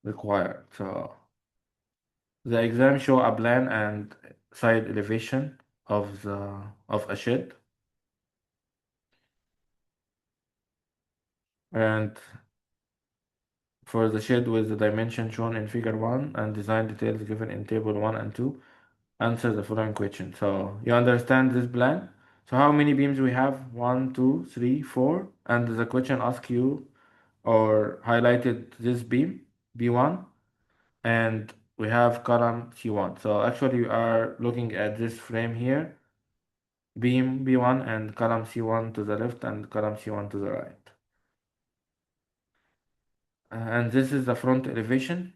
required. So the exam show a plan and side elevation of a shed, and for the shed with the dimension shown in figure 1 and design details given in table 1 and 2, answer the following question. So you understand this plan? So how many beams we have? 1, 2, 3, 4, and the question asks you or highlighted this beam, B1, and we have column C1. So actually we are looking at this frame here, beam B1 and column C1 to the left and column C1 to the right. And this is the front elevation.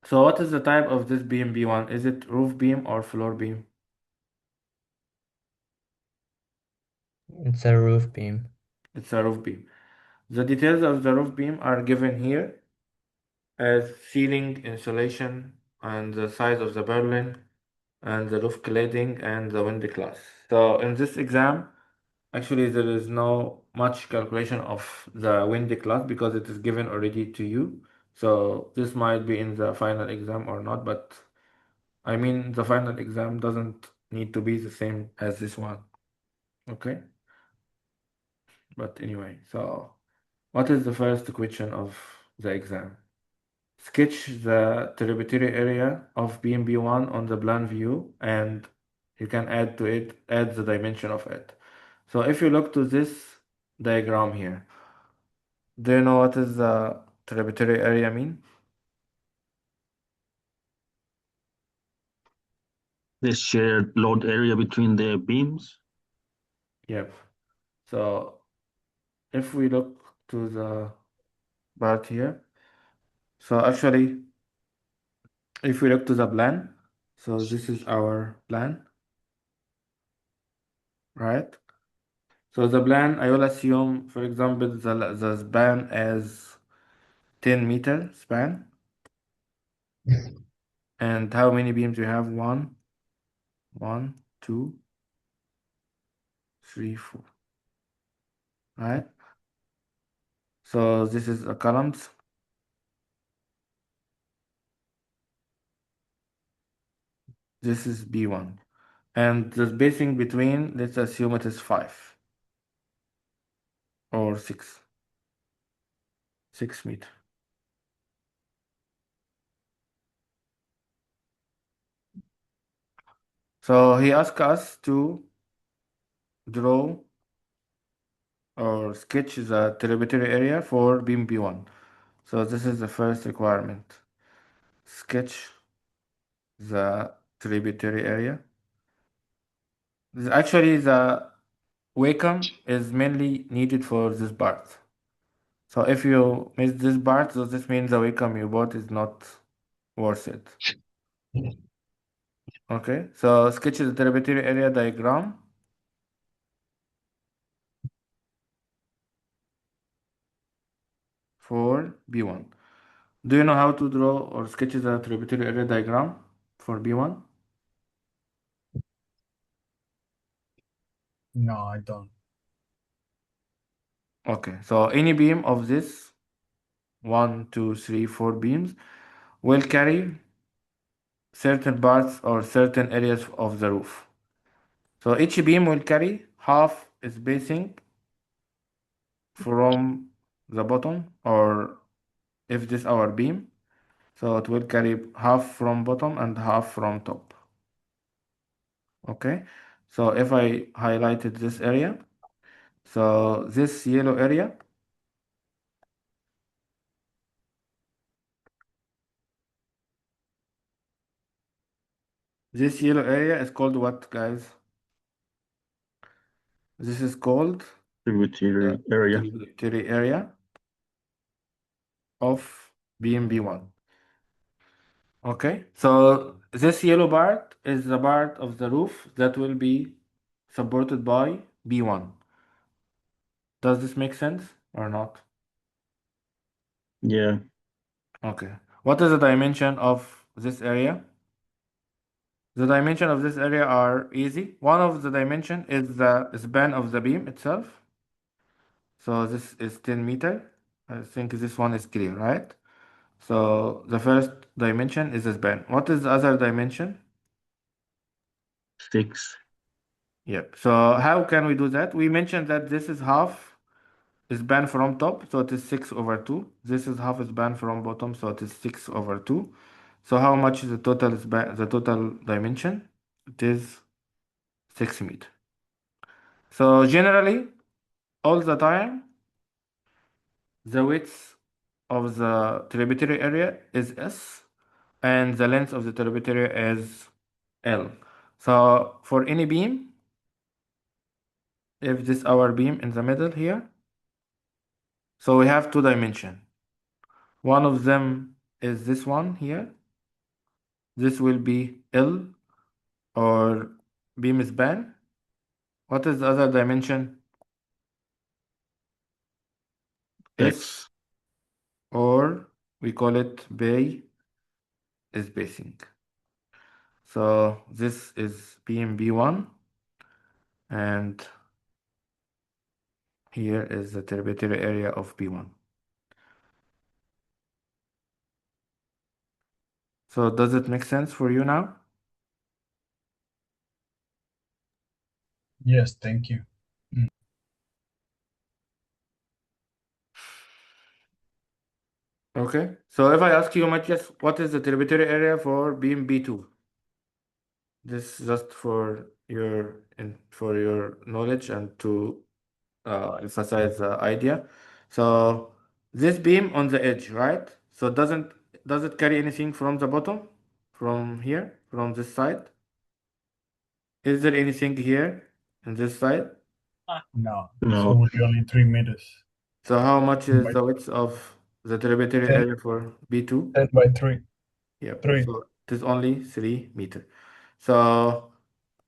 So what is the type of this beam B1? Is it roof beam or floor beam? It's a roof beam. It's a roof beam. The details of the roof beam are given here as ceiling insulation and the size of the purlin and the roof cladding and the window class. So in this exam, actually there is no much calculation of the window class because it is given already to you. So this might be in the final exam or not, but I mean the final exam doesn't need to be the same as this one. Okay? But anyway, so what is the first question of the exam? Sketch the tributary area of BMB1 on the plan view, and you can add to it, add the dimension of it. So if you look to this diagram here, do you know what is the tributary area mean? The shared load area between the beams. Yep. So if we look to the part here, so actually, if we look to the plan, so this is our plan, right? So the plan, I will assume, for example, the span as 10-meter span. And how many beams we have? 1, 2, 3, 4. Right? So this is a columns. This is B1. And the spacing between, let's assume it is 5 or 6. 6 meter. So he asked us to draw or sketch the tributary area for beam B1. So this is the first requirement. Sketch the tributary area. Actually, the Wacom is mainly needed for this part. So if you miss this part, so this means the Wacom you bought is not worth it. Okay, so sketch the tributary area diagram. For B1. Do you know how to draw or sketch the tributary area diagram for B1? No, I don't. Okay, so any beam of this 1, 2, 3, 4 beams will carry certain parts or certain areas of the roof. So each beam will carry half spacing from the bottom, or if this our beam, so it will carry half from bottom and half from top. Okay, so if I highlighted this area, so this yellow area is called what, guys? This is called Tributary the area. tributary area of beam B1. Okay, so this yellow part is the part of the roof that will be supported by B1. Does this make sense or not? Yeah. Okay. What is the dimension of this area? The dimension of this area are easy. One of the dimension is the span of the beam itself. So this is 10 meter. I think this one is clear, right? So the first dimension is the span. What is the other dimension? 6. Yep. So how can we do that? We mentioned that this is half span from top, so it is 6/2. This is half span from bottom, so it is 6/2. So how much is the total span, the total dimension? It is 6 meter. So generally, all the time, the width of the tributary area is S, and the length of the tributary is L. So for any beam, if this our beam in the middle here, so we have two dimension. One of them is this one here. This will be L or beam span. What is the other dimension? S, or we call it bay spacing. So this is beam B1, and here is the tributary area of B1. So does it make sense for you now? Yes, thank you. Okay. So if I ask you, Matthias, what is the tributary area for beam B2? This just for your knowledge and to emphasize the idea. So this beam on the edge, right? So does it carry anything from the bottom, from here, from this side? Is there anything here in this side? No, No. so it will be only 3 meters. So how much is By the width of the tributary 10. area for B2? 10 by 3. Yep. 3. So it is only 3 meter. So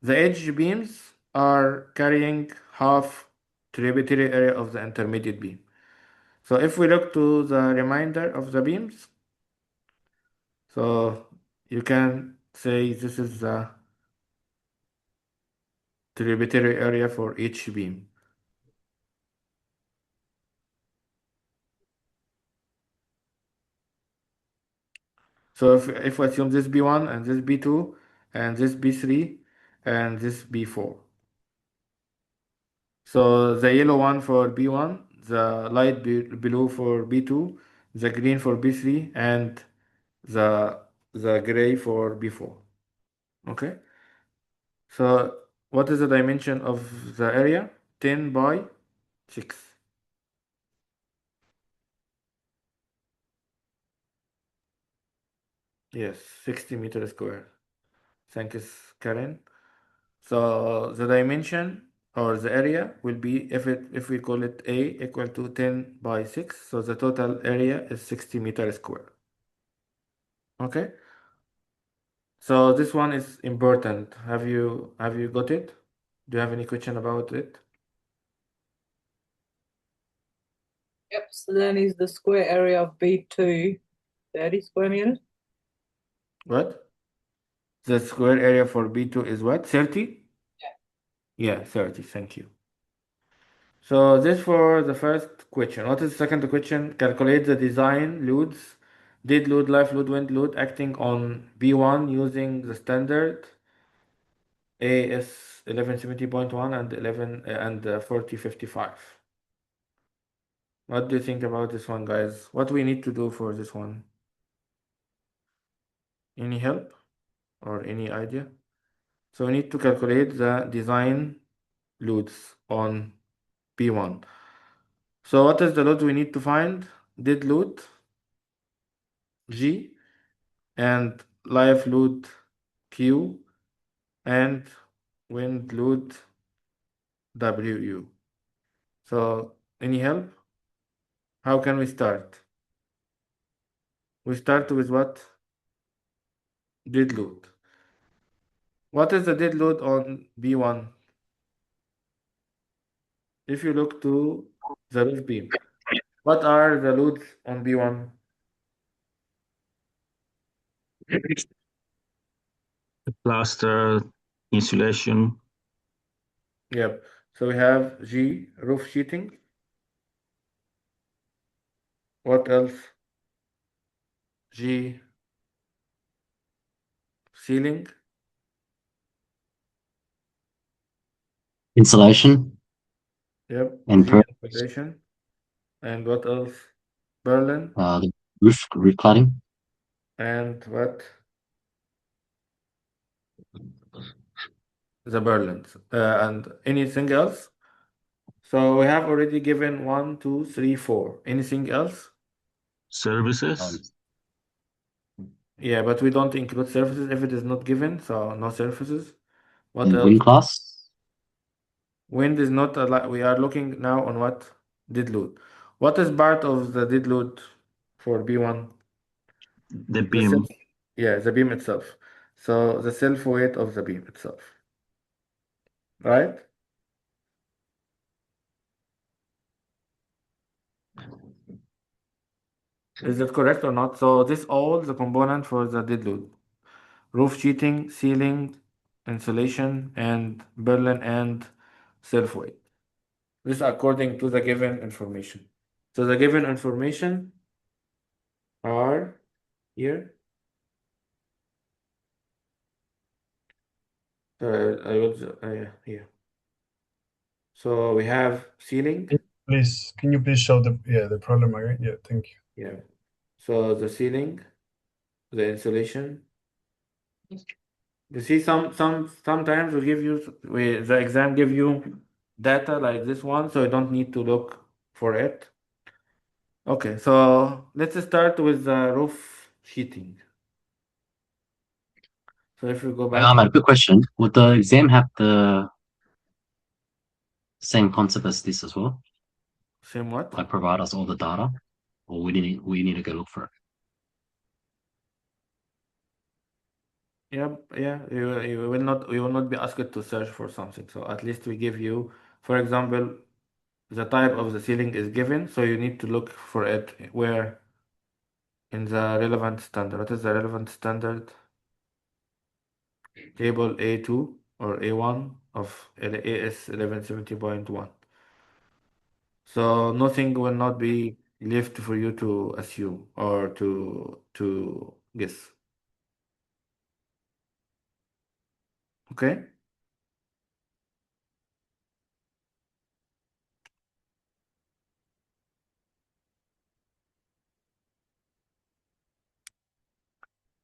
the edge beams are carrying half tributary area of the intermediate beam. So if we look to the remainder of the beams, so you can say this is the tributary area for each beam. So if we assume this B1 and this B2 and this B3 and this B4. So the yellow one for B1, the light blue for B2, the green for B3, and the gray for B4. Okay. So what is the dimension of the area? 10 by 6. Yes, 60 meters square. Thanks, Karen. So the dimension or the area will be, if we call it A equal to 10 by 6, so the total area is 60 meters square. Okay. So this one is important. Have you got it? Do you have any question about it? Yep, so then is the square area of B2 30 square meters? What? The square area for B2 is what? 30? Yeah, 30. Thank you. So this for the first question. What is the second question? Calculate the design loads, dead load, live load, wind load acting on B1 using the standard AS 1170.1 and 4055. What do you think about this one, guys? What we need to do for this one? Any help or any idea? So we need to calculate the design loads on B1. So what is the load we need to find? Dead load G and live load Q and wind load WU. So any help? How can we start? We start with what? Dead load. What is the dead load on B1? If you look to the roof beam, what are the loads on B1? Plaster, insulation, Yep. So we have G, roof sheeting. What else? G, ceiling. Insulation Yep. and G, insulation. And what else? Berlin. the roof recladding. And what? The Berlins. And anything else? So we have already given 1, 2, 3, 4. Anything else? services, Yeah, but we don't include surfaces if it is not given, so no surfaces. What and else? wind class. Wind is not a we are looking now on what? Dead load. What is part of the dead load for B1? the The beam, self, yeah, the beam itself. So the self weight of the beam itself. Right? Is that correct or not? So this all the component for the dead load. Roof sheeting, ceiling, insulation, and Berlin and self weight. This according to the given information. So the given information are here. I will here. So we have ceiling. Please, can you please show the problem again? Yeah, thank you. Yeah. So the ceiling, the insulation. You see, sometimes the exam give you data like this one, so you don't need to look for it. Okay, so let's start with the roof sheeting. So if we go back, A quick question. Would the exam have the same concept as this as well? same what? Like provide us all the data, or we need to go look for it? Yep, yeah, you will not be asked to search for something. So at least we give you, for example, the type of the ceiling is given, so you need to look for it where in the relevant standard. What is the relevant standard? Table A2 or A1 of AS 1170.1. So nothing will not be left for you to assume or to guess. Okay?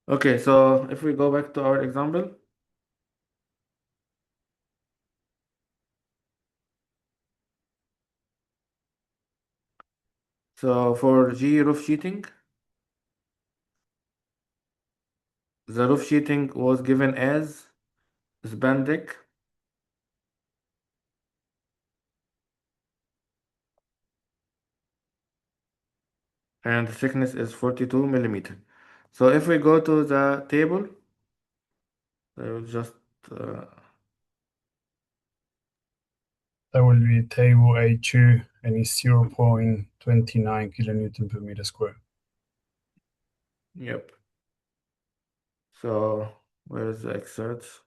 Okay, so if we go back to our example. So for G roof sheeting, the roof sheeting was given as spandex and the thickness is 42 millimeter. So if we go to the table, I will just That will be table A2 and it's 0.29 kilonewton per meter square. yep. So where is the excerpts?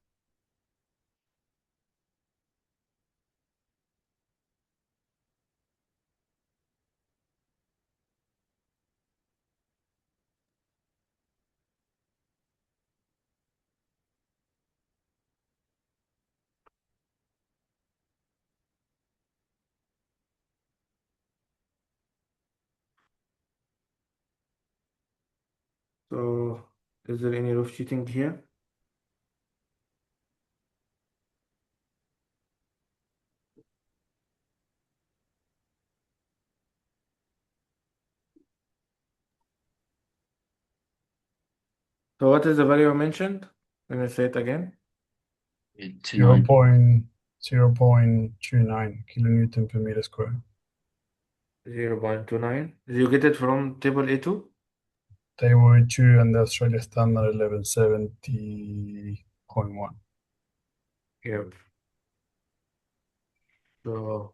So is there any roof sheeting here? So what is the value mentioned? Let me say it again. 0.29. 0.29 kilonewton per meter square. 0.29. Did you get it from table A2? Table 2 and the Australia standard 1170.1. Yep. So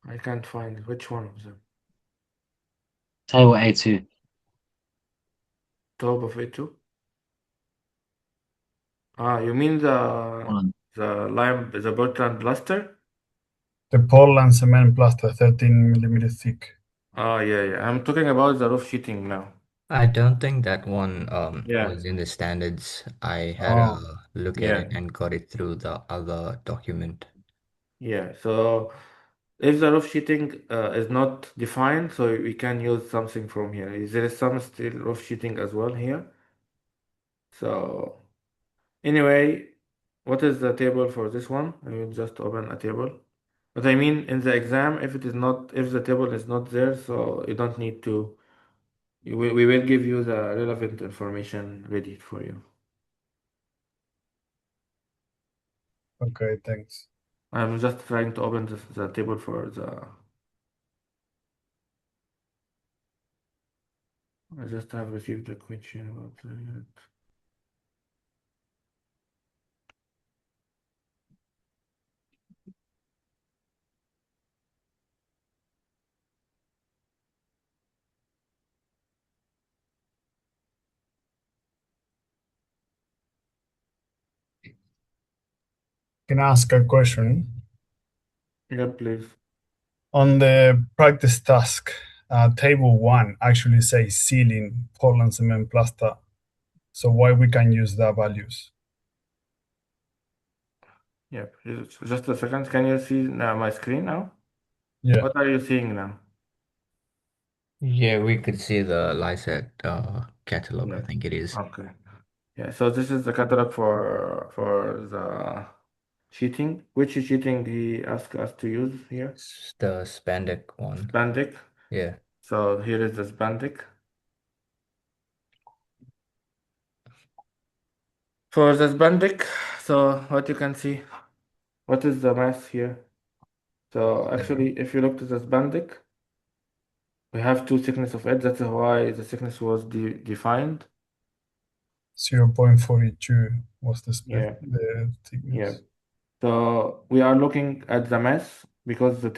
I can't find which one of them. Table A2. Top of it too. You mean One. the Portland plaster? The Portland cement plaster, 13 millimeter thick. Yeah. I'm talking about the roof sheeting now. I don't think that one Yeah. was in the standards. I had Oh, a look at Yeah. it and got it through the other document. Yeah. So if the roof sheeting is not defined, so we can use something from here. There is some still roof sheeting as well here. So anyway, what is the table for this one? I will just open a table. But I mean, in the exam, if the table is not there, so you don't need to. We will give you the relevant information ready for you. okay, thanks. I'm just trying to open the table for the. I just have received a question about the unit. Can I ask a question? Yeah, please. On the practice task, table 1 actually says ceiling, Portland cement plaster. So why we can use the values? Yeah, just a second. Can you see my screen now? Yeah. What are you seeing now? Yeah, we could see the Lyset catalog, I Yeah. think it is. Okay. Yeah, so this is the catalog for the sheeting. Which sheeting he asked us to use here? The Spandex one. Spandex. Yeah. So here is the Spandex. For the Spandex, so what you can see, what is the mass here? So actually, if you look to the Spandex, we have two thickness of it. That's why the thickness was defined. 0.42 was the Yeah. the thickness. Yeah. So we are looking at the mass because this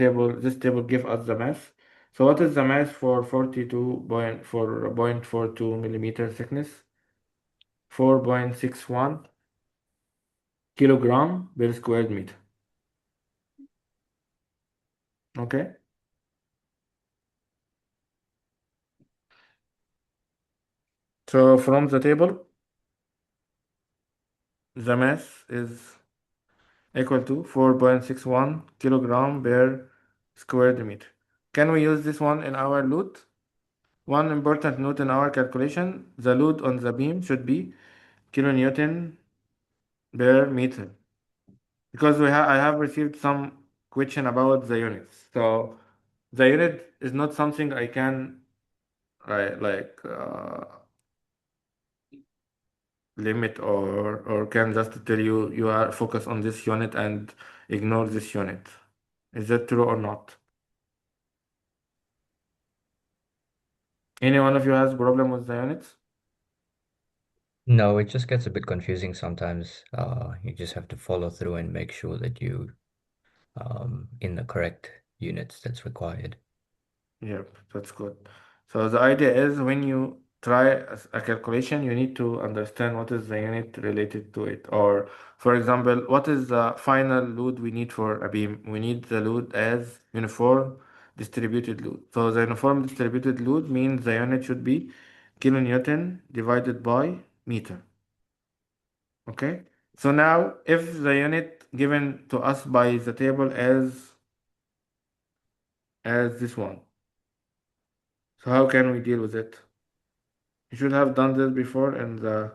table give us the mass. So what is the mass for 42.42 millimeter thickness? 4.61 kilogram per square meter. Okay. So from the table, the mass is equal to 4.61 kilogram per square meter. Can we use this one in our load? One important note in our calculation, the load on the beam should be kilonewton per meter. Because I have received some question about the units. So the unit is not something I can limit or can just tell you are focused on this unit and ignore this unit. Is that true or not? Any one of you has problem with the units? No, it just gets a bit confusing sometimes. You just have to follow through and make sure that you in the correct units that's required. Yep, that's good. So the idea is when you try a calculation, you need to understand what is the unit related to it. Or, for example, what is the final load we need for a beam? We need the load as uniform distributed load. So the uniform distributed load means the unit should be kilonewton divided by meter. Okay? So now, if the unit given to us by the table as this one, so how can we deal with it? You should have done this before in the.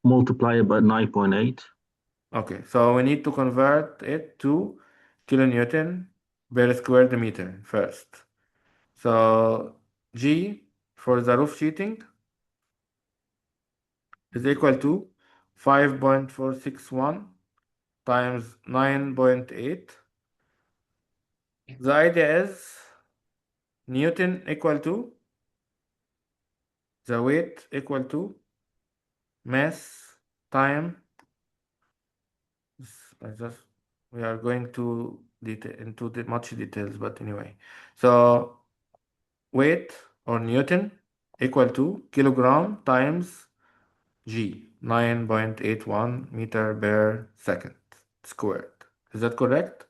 Multiply it by 9.8. Okay, so we need to convert it to kilonewton per square meter first. So G for the roof sheeting is equal to 5.461 times 9.8. The idea is Newton equal to the weight equal to mass time. I just we are going to into much details, but anyway. So weight or Newton equal to kilogram times G, 9.81 meter per second squared. Is that correct?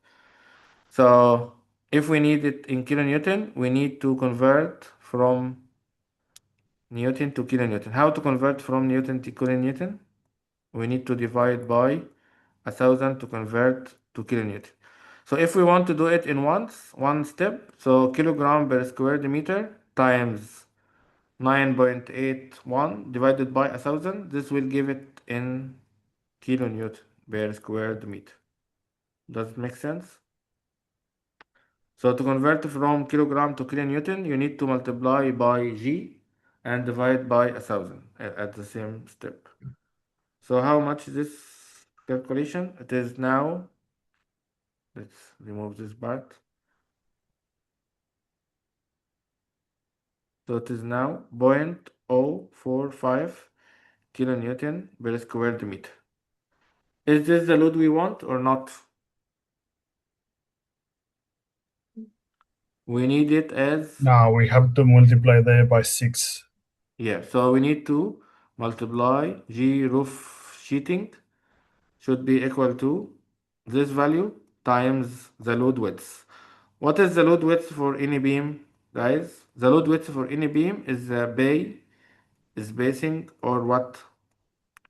So if we need it in kilonewton, we need to convert from Newton to kilonewton. How to convert from Newton to kilonewton? We need to divide by 1,000 to convert to kilonewton. So if we want to do it in one step, so kilogram per square meter times 9.81 divided by 1,000, this will give it in kilonewton per squared meter. Does it make sense? So to convert from kilogram to kilonewton, you need to multiply by G and divide by 1,000 at the same step. So how much is this calculation? It is now, let's remove this part. So it is now 0.045 kilonewton per squared meter. Is this the load we want or not? We need it as, Now we have to multiply that by 6. yeah, so we need to multiply G roof sheeting should be equal to this value times the load width. What is the load width for any beam, guys? The load width for any beam is the bay spacing or what?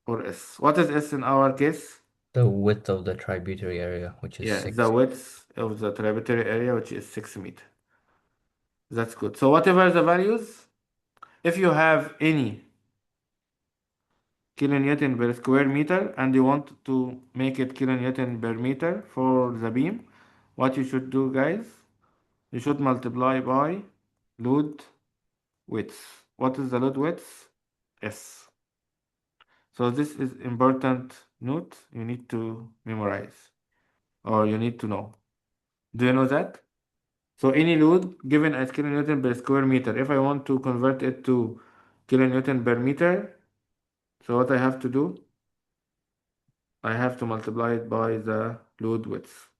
Or S. What is S in our case? The width of the tributary area, which is Yeah, 6. the width of the tributary area, which is 6 meters. That's good. So whatever the values, if you have any kilonewton per square meter and you want to make it kilonewton per meter for the beam, what you should do, guys, you should multiply by load width. What is the load width? S. So this is important note you need to memorize or you need to know. Do you know that? So any load given as kilonewton per square meter, if I want to convert it to kilonewton per meter, so what I have to do? I have to multiply it by the load width.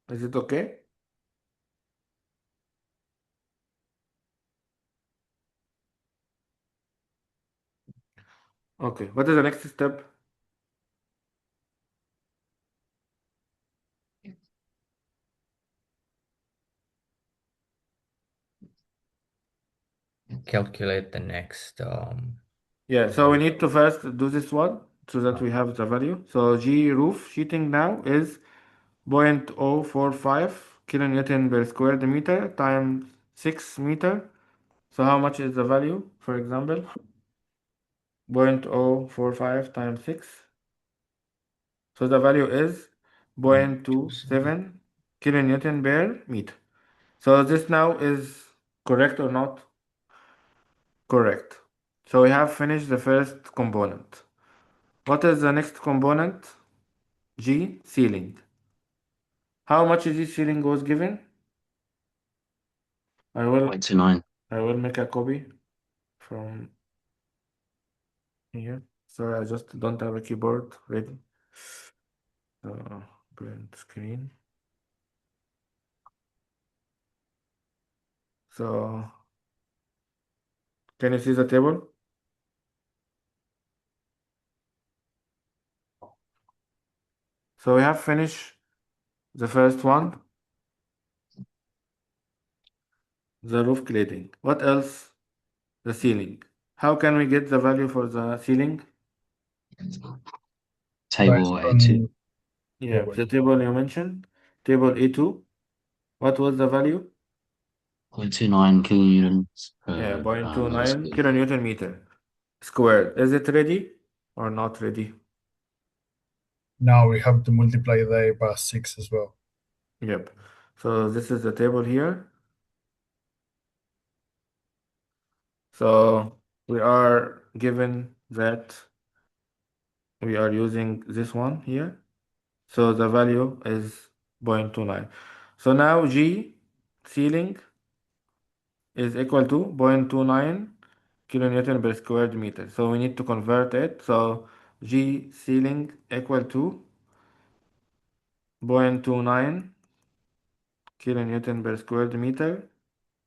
Is it okay? Okay, what is the next step? Calculate the next Yeah, so we need to first do this one so that we have the value. So G roof sheeting now is 0.045 kilonewton per square meter times 6 meter. So how much is the value, for example? 0.045 times 6. So the value is 0.27 kilonewton per meter. So this now is correct or not? Correct. So we have finished the first component. What is the next component? G, ceiling. How much is this ceiling was given? I will 0.29. make a copy from here. Sorry, I just don't have a keyboard ready. So print screen. So can you see the table? So we have finished the first one, the roof cladding. What else? The ceiling. How can we get the value for the ceiling? Table Based A2. on Yeah, table. the table you mentioned, table A2. What was the value? 0.29 kilonewtons per Yeah, meter 0.29 squared. kilonewton meter squared. Is it ready? or not ready? Now we have to multiply that by 6 as well. Yep. So this is the table here. So we are given that we are using this one here. So the value is 0.29. So now G ceiling is equal to 0.29 kilonewton per square meter. So we need to convert it. So G ceiling equal to 0.29 kilonewton per square meter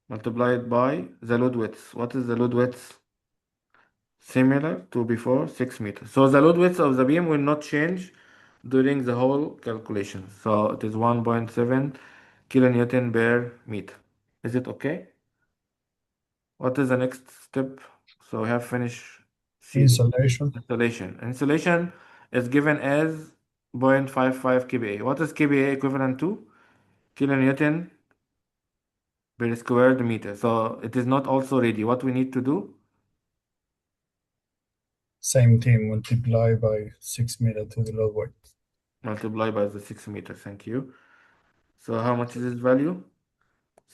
multiplied by the load width. What is the load width? Similar to before, 6 meters. So the load width of the beam will not change during the whole calculation. So it is 1.7 kilonewton per meter. Is it okay? What is the next step? So we have finished ceiling. Insulation. Installation. Insulation is given as 0.55 kPa. What is kPa equivalent to? Kilonewton per square meter. So it is not also ready. What we need to do? Same thing, multiply by 6 meter to the load weight. Multiply by the 6 meters. Thank you. So how much is this value?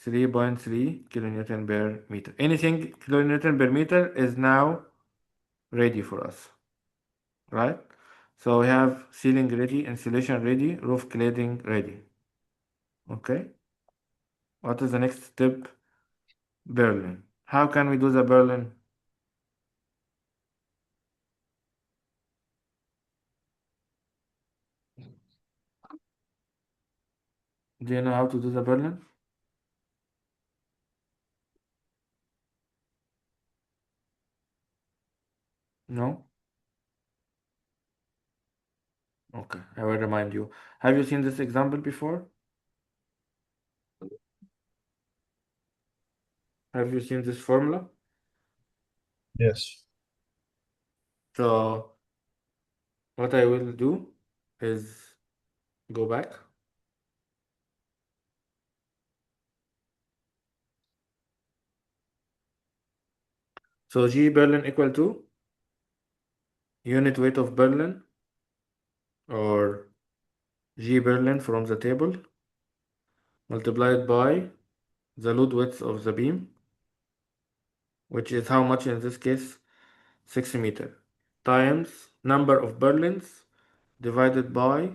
3.3 kilonewton per meter. Anything kilonewton per meter is now ready for us, right? So we have ceiling ready, insulation ready, roof cladding ready. Okay. What is the next step? Berlin. How can we do the Berlin? Do you know how to do the Berlin? No? Okay, I will remind you. Have you seen this example before? Have you seen this formula? Yes. So what I will do is go back. So G Berlin equal to unit weight of Berlin or G Berlin from the table multiplied by the load width of the beam, which is how much in this case? 6 meter, times number of Berlins divided by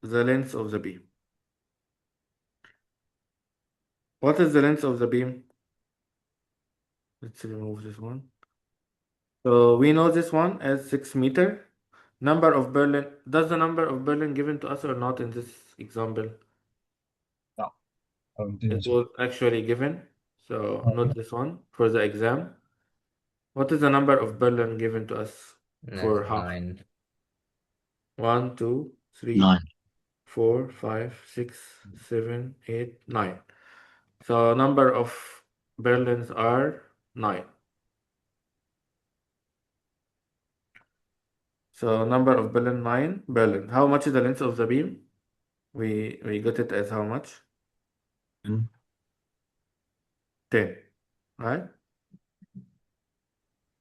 the length of the beam. What is the length of the beam? Let's remove this one. So we know this one as 6 meter. Number of Berlin, does the number of Berlin given to us or not in this example? It was actually given, so not this one for the exam. What is the number of Berlin given to us for That's half? 9. 1, 2, 3, 9. 4, 5, 6, 7, 8, 9. So number of Berlins are 9. So number of Berlin 9. Berlin. How much is the length of the beam? We got it as how much? 10. Right?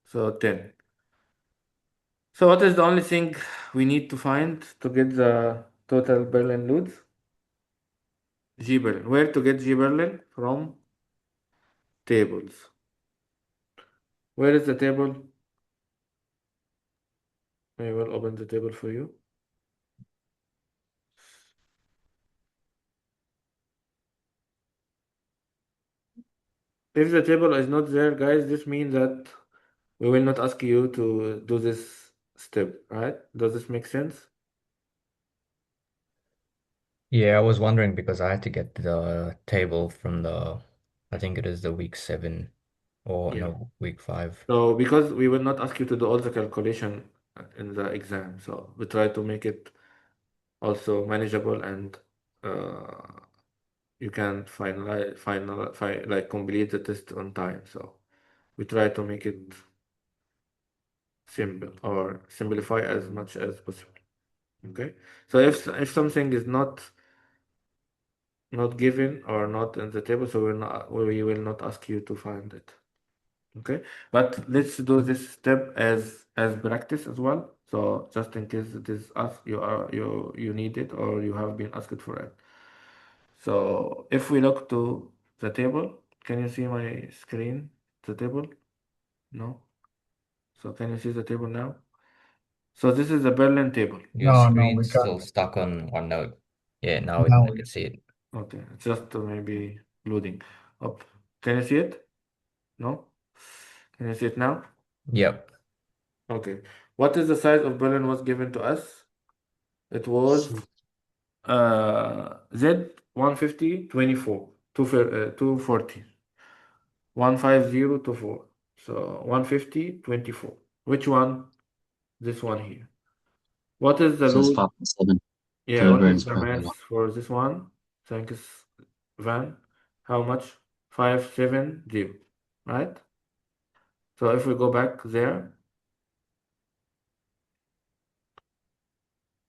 So 10. So what is the only thing we need to find to get the total Berlin loads? G Berlin. Where to get G Berlin? From tables. Where is the table? I will open the table for you. If the table is not there, guys, this means that we will not ask you to do this step, right? Does this make sense? Yeah, I was wondering because I had to get the table from I think it is the week 7 or Yeah. no, week 5. So because we will not ask you to do all the calculation in the exam, so we try to make it also manageable and you can like complete the test on time. So we try to make it simple or simplify as much as possible. Okay. So if something is not given or not in the table, so we will not ask you to find it. Okay, but let's do this step as practice as well. So just in case it is asked, you need it or you have been asked for it. So if we look to the table, can you see my screen? The table? No. So can you see the table now? So this is the Berlin table. Your No, we screen's still can't. stuck on OneNote. Yeah, now Now I we can see it. Okay, it's just maybe loading up. Can you see it? No? Can you see it now? Yep. Okay. What is the size of Berlin was given to us? It was Z 150 24 240 15024. So 150 24. Which one? This one here. What is the So it's load? 5.7 Yeah, what is kilograms the per mass megawatt. for this one? Thanks, Van. How much? 570, right? So if we go back there,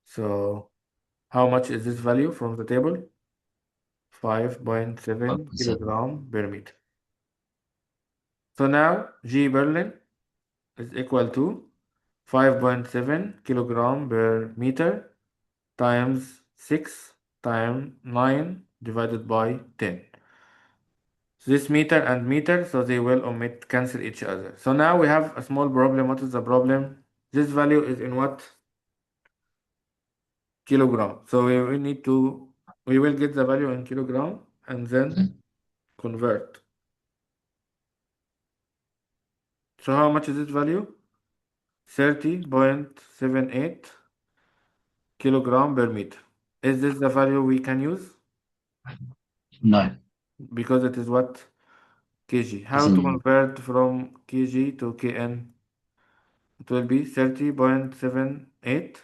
so how much is this value from the table? 5.7 5.7. kilogram per meter. So now G Berlin is equal to 5.7 kilogram per meter times 6 times 9 divided by 10. So this meter and meter, so they will omit cancel each other. So now we have a small problem. What is the problem? This value is in what? Kilogram. So we need to, we will get the value in kilogram and then convert. So how much is this value? 30.78 kilogram per meter. Is this the value we can use? No, Because it is what? kg. How doesn't to use. convert from kg to kn? It will be 30.78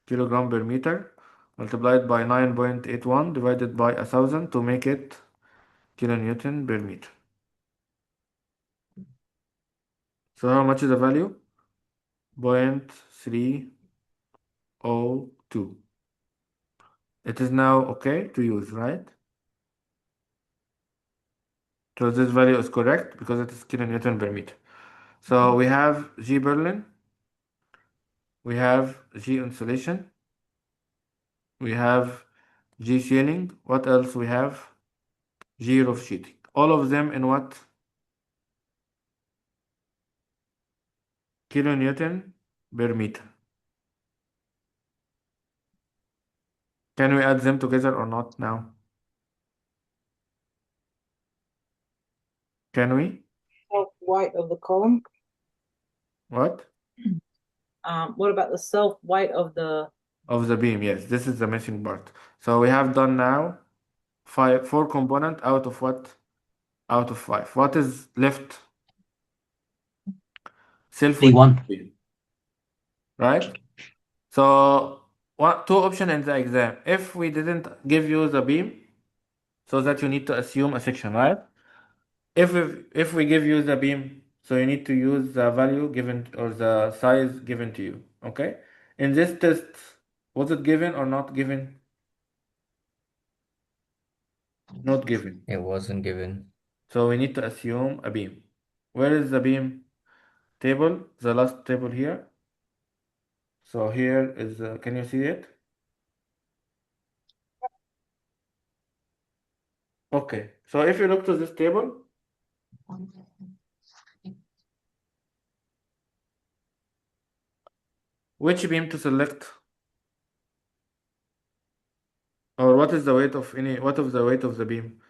kilogram per meter multiplied by 9.81 divided by 1000 to make it kilonewton per meter. So how much is the value? 0.302. It is now okay to use, right? So this value is correct because it is kilonewton per meter. So we have G Berlin, we have G insulation, we have G sealing. What else we have? G roof sheeting. All of them in what? Kilonewton per meter. Can we add them together or not now? Can we? Self weight of the column. What? What about the self weight of the? Of the beam, yes. This is the missing part. So we have done now four component out of what? Out of 5. What is left? D1. Beam, right? So two option in the exam. If we didn't give you the beam, so that you need to assume a section, right? If we give you the beam, so you need to use the value given or the size given to you. Okay? In this test, was it given or not given? Not given. It wasn't given. So we need to assume a beam. Where is the beam table? The last table here. So here is, can you see it? Okay. So if you look to this table, which beam to select? Or what is the weight of what is the weight of the beam?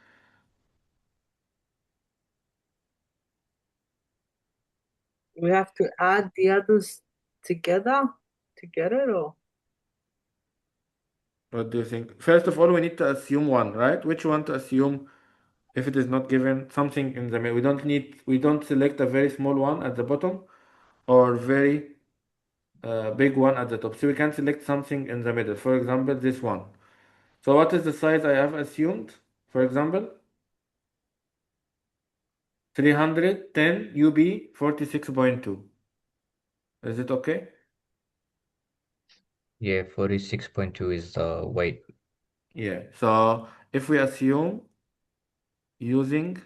We have to add the others together to get it, or? What do you think? First of all, we need to assume one, right? Which one to assume if it is not given? Something in the middle. We don't select a very small one at the bottom or very big one at the top. So we can select something in the middle. For example, this one. So what is the size I have assumed? For example, 310 UB 46.2. Is it okay? Yeah, 46.2 is the weight. Yeah. So if we assume using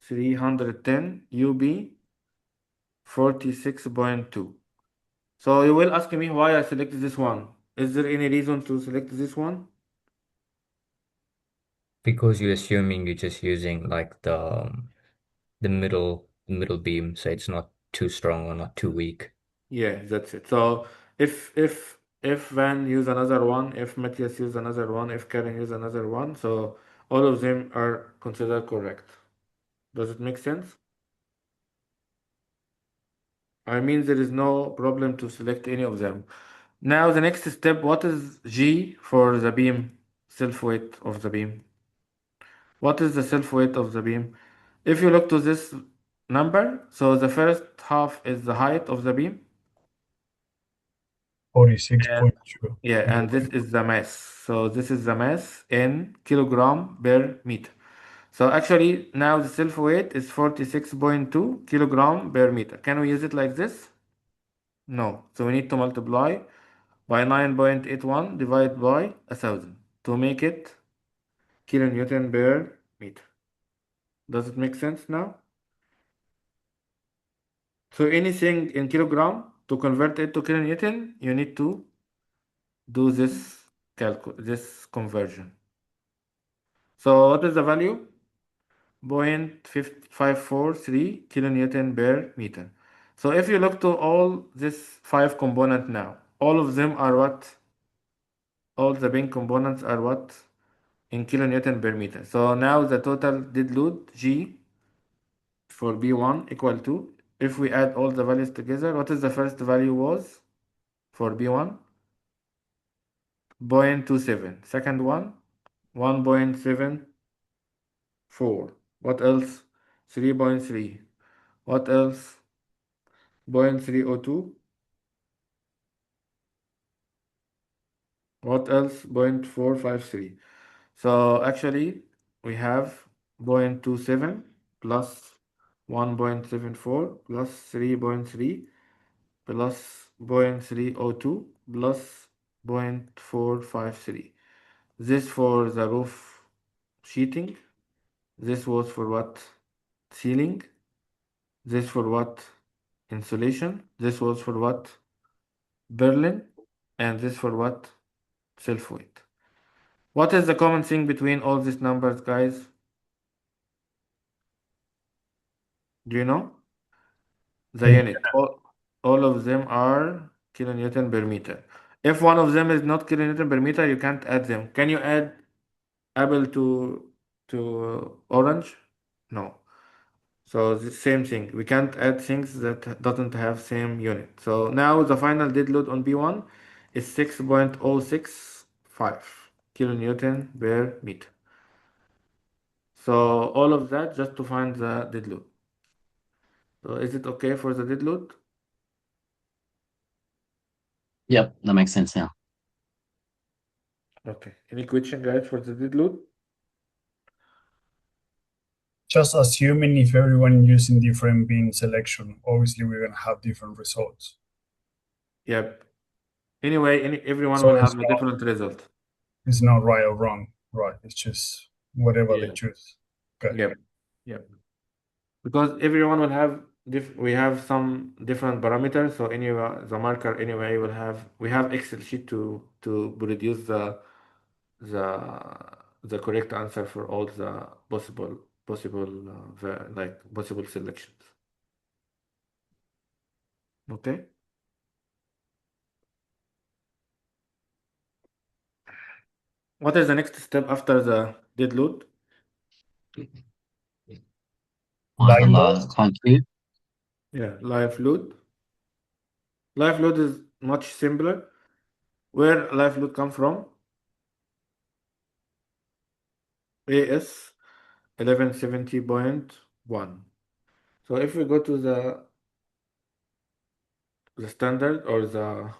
310 UB 46.2. So you will ask me why I selected this one. Is there any reason to select this one? Because you're assuming you're just using like the middle beam, so it's not too strong or not too weak. Yeah, that's it. So if Van use another one, if Matthias use another one, if Karen use another one, so all of them are considered correct. Does it make sense? I mean, there is no problem to select any of them. Now the next step, what is G for the beam, self-weight of the beam? What is the self-weight of the beam? If you look to this number, so the first half is the height of the beam. 46.2. Yeah, and this is the mass. So this is the mass in kilogram per meter. So actually now the self-weight is 46.2 kilogram per meter. Can we use it like this? No. So we need to multiply by 9.81 divided by 1,000 to make it kilonewton per meter. Does it make sense now? So anything in kilogram, to convert it to kilonewton, you need to do this conversion. So what is the value? 0.543 kilonewton per meter. So if you look to all these 5 components now, all of them are what? All the beam components are what? In kilonewton per meter. So now the total dead load G for B1 equal to, if we add all the values together, what is the first value was for B1? 0.27. Second one, 1.74. What else? 3.3. What else? 0.302. What else? 0.453. So actually we have 0.27 plus 1.74 plus 3.3 plus 0.302 plus 0.453. This for the roof sheeting. This was for what? Ceiling. This for what? Insulation. This was for what? Berlin. And this for what? Self-weight. What is the common thing between all these numbers, guys? Do you know? The unit. All of them are kilonewton per meter. If one of them is not kilonewton per meter, you can't add them. Can you add apple to orange? No. So the same thing. We can't add things that doesn't have same unit. So now the final dead load on B1 is 6.065 kilonewton per meter. So all of that just to find the dead load. So is it okay for the dead load? Yep, that makes sense now. Okay. Any question, guys, for the dead load? Just assuming if everyone using different beam selection, obviously we're gonna have different results. Yep. Anyway, everyone So will have it's a not, different result. it's not right or wrong, right? It's just whatever they Yeah. choose. Okay. Yep. Yep. Because everyone will have we have some different parameters. So anyway, the marker anyway will have we have Excel sheet to produce the correct answer for all the possible possible selections. Okay. What is the next step after the dead load? Live load. Thank you. Yeah, live load. Live load is much simpler. Where live load come from? AS 1170.1. So if we go to the standard or the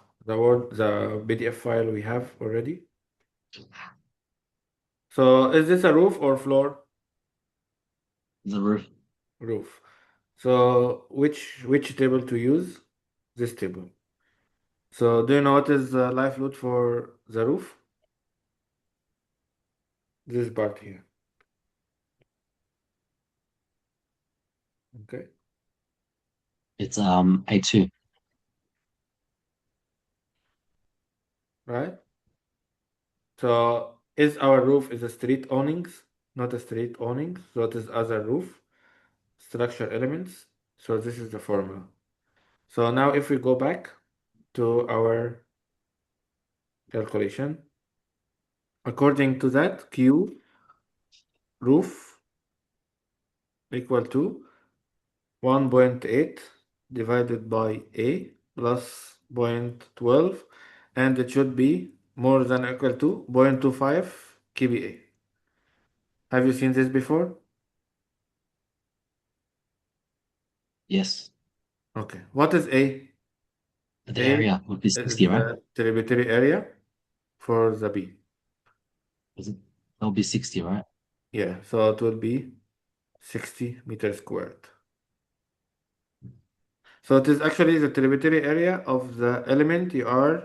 PDF file we have already. So is this a roof or floor? The roof. Roof. So which table to use? This table. So do you know what is the live load for the roof? This part here. Okay. It's A2. Right. So is our roof is a street awnings, not a street awnings. So it is other roof structure elements. So this is the formula. So now if we go back to our calculation, according to that, Q roof equal to 1.8 divided by A plus 0.12, and it should be more than or equal to 0.25 kVA. Have you seen this before? Yes. Okay. What is A? The A area would be is 60, right? the tributary area for the B. That'll be 60, right? Yeah, so it will be 60 meters squared. So it is actually the tributary area of the element you are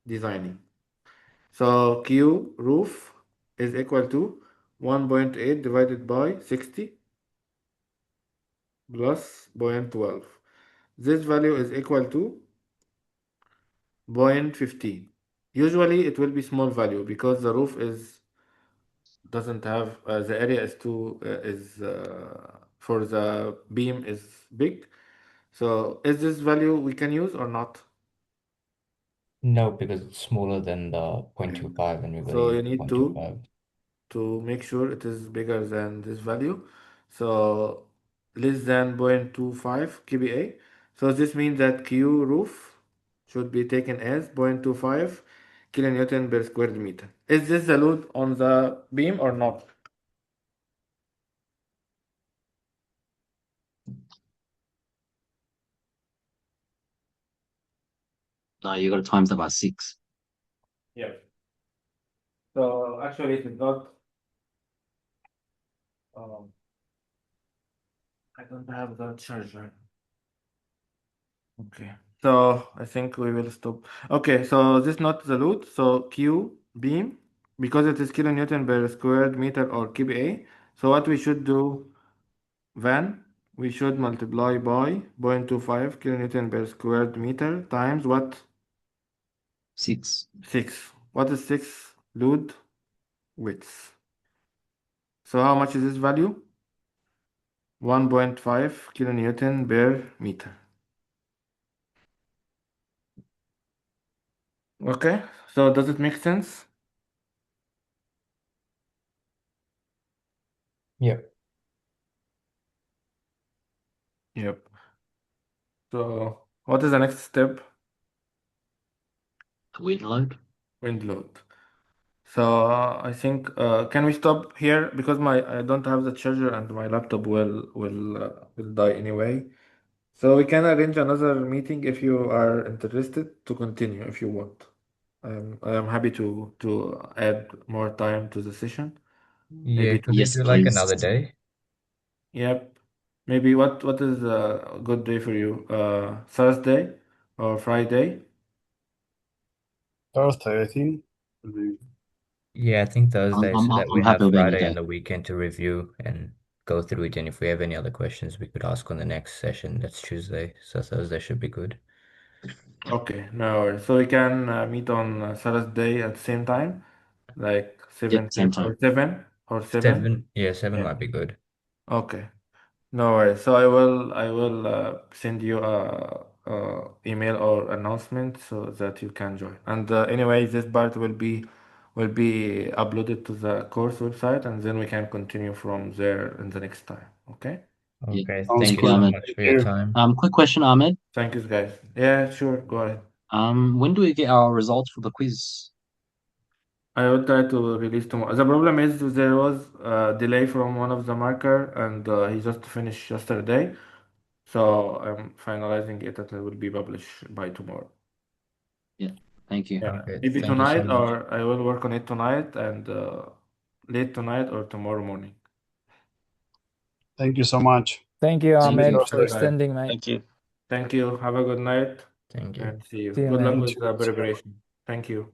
designing. So Q roof is equal to 1.8 divided by 60 plus 0.12. This value is equal to 0.15. Usually it will be small value because the roof is doesn't have the area is too is for the beam is big. So is this value we can use or not? No, because it's smaller than the 0.25 and we're going So to you use need 0.25. to make sure it is bigger than this value. So less than 0.25 kVA. So this means that Q roof should be taken as 0.25 kilonewton per square meter. Is this the load on the beam or not? No, you got to times that by 6. Yeah. So actually it is not. I don't have the charger. Okay. So I think we will stop. Okay, so this is not the load. So Q beam, because it is kilonewton per squared meter or kVA. So what we should do then, we should multiply by 0.25 kilonewton per squared meter times what? 6. 6. What is 6 load width? So how much is this value? 1.5 kilonewton per meter. Okay, so does it make sense? Yep. Yep. So what is the next step? Wind load. Wind load. So I think can we stop here because I don't have the charger and my laptop will die anyway. So we can arrange another meeting if you are interested to continue if you want. I am happy to add more time to the session. Yeah, Maybe could we Yes, do like please. another day? Yep. Maybe what is a good day for you? Thursday or Friday? Thursday, I think. Yeah, I think Thursday, so that we I'm happy have with any Friday day. and the weekend to review and go through it. And if we have any other questions, we could ask on the next session. That's Tuesday, so Thursday should be good. Okay, no worries. So we can meet on Thursday at the same time, like Yep, 7 same or time. 7 or 7. 7, yeah, 7 Yeah. might be good. Okay, no worries. So I will send you a email or announcement so that you can join. And anyway, this part will be uploaded to the course website, and then we can continue from there in the next time. Okay? Yeah. Okay, Sounds thank you you, so good. Ahmed. much Thank for your you. time. Quick question, Ahmed. Thank you, guys. Yeah, sure. Go ahead. When do we get our results for the quiz? I will try to release tomorrow. The problem is there was a delay from one of the marker, and he just finished yesterday. So I'm finalizing it, and it will be published by tomorrow. Yeah, thank you. Yeah, Okay, maybe thank you so tonight, much. or I will work on it tonight and late tonight or tomorrow morning. Thank you so much. Thank you, See you Ahmed, you, for Thursday. guys. extending, mate. Thank you. Thank you. Have a good night Thank you. and see you. See you, Good man. luck You with too. the See you. preparation. Thank you.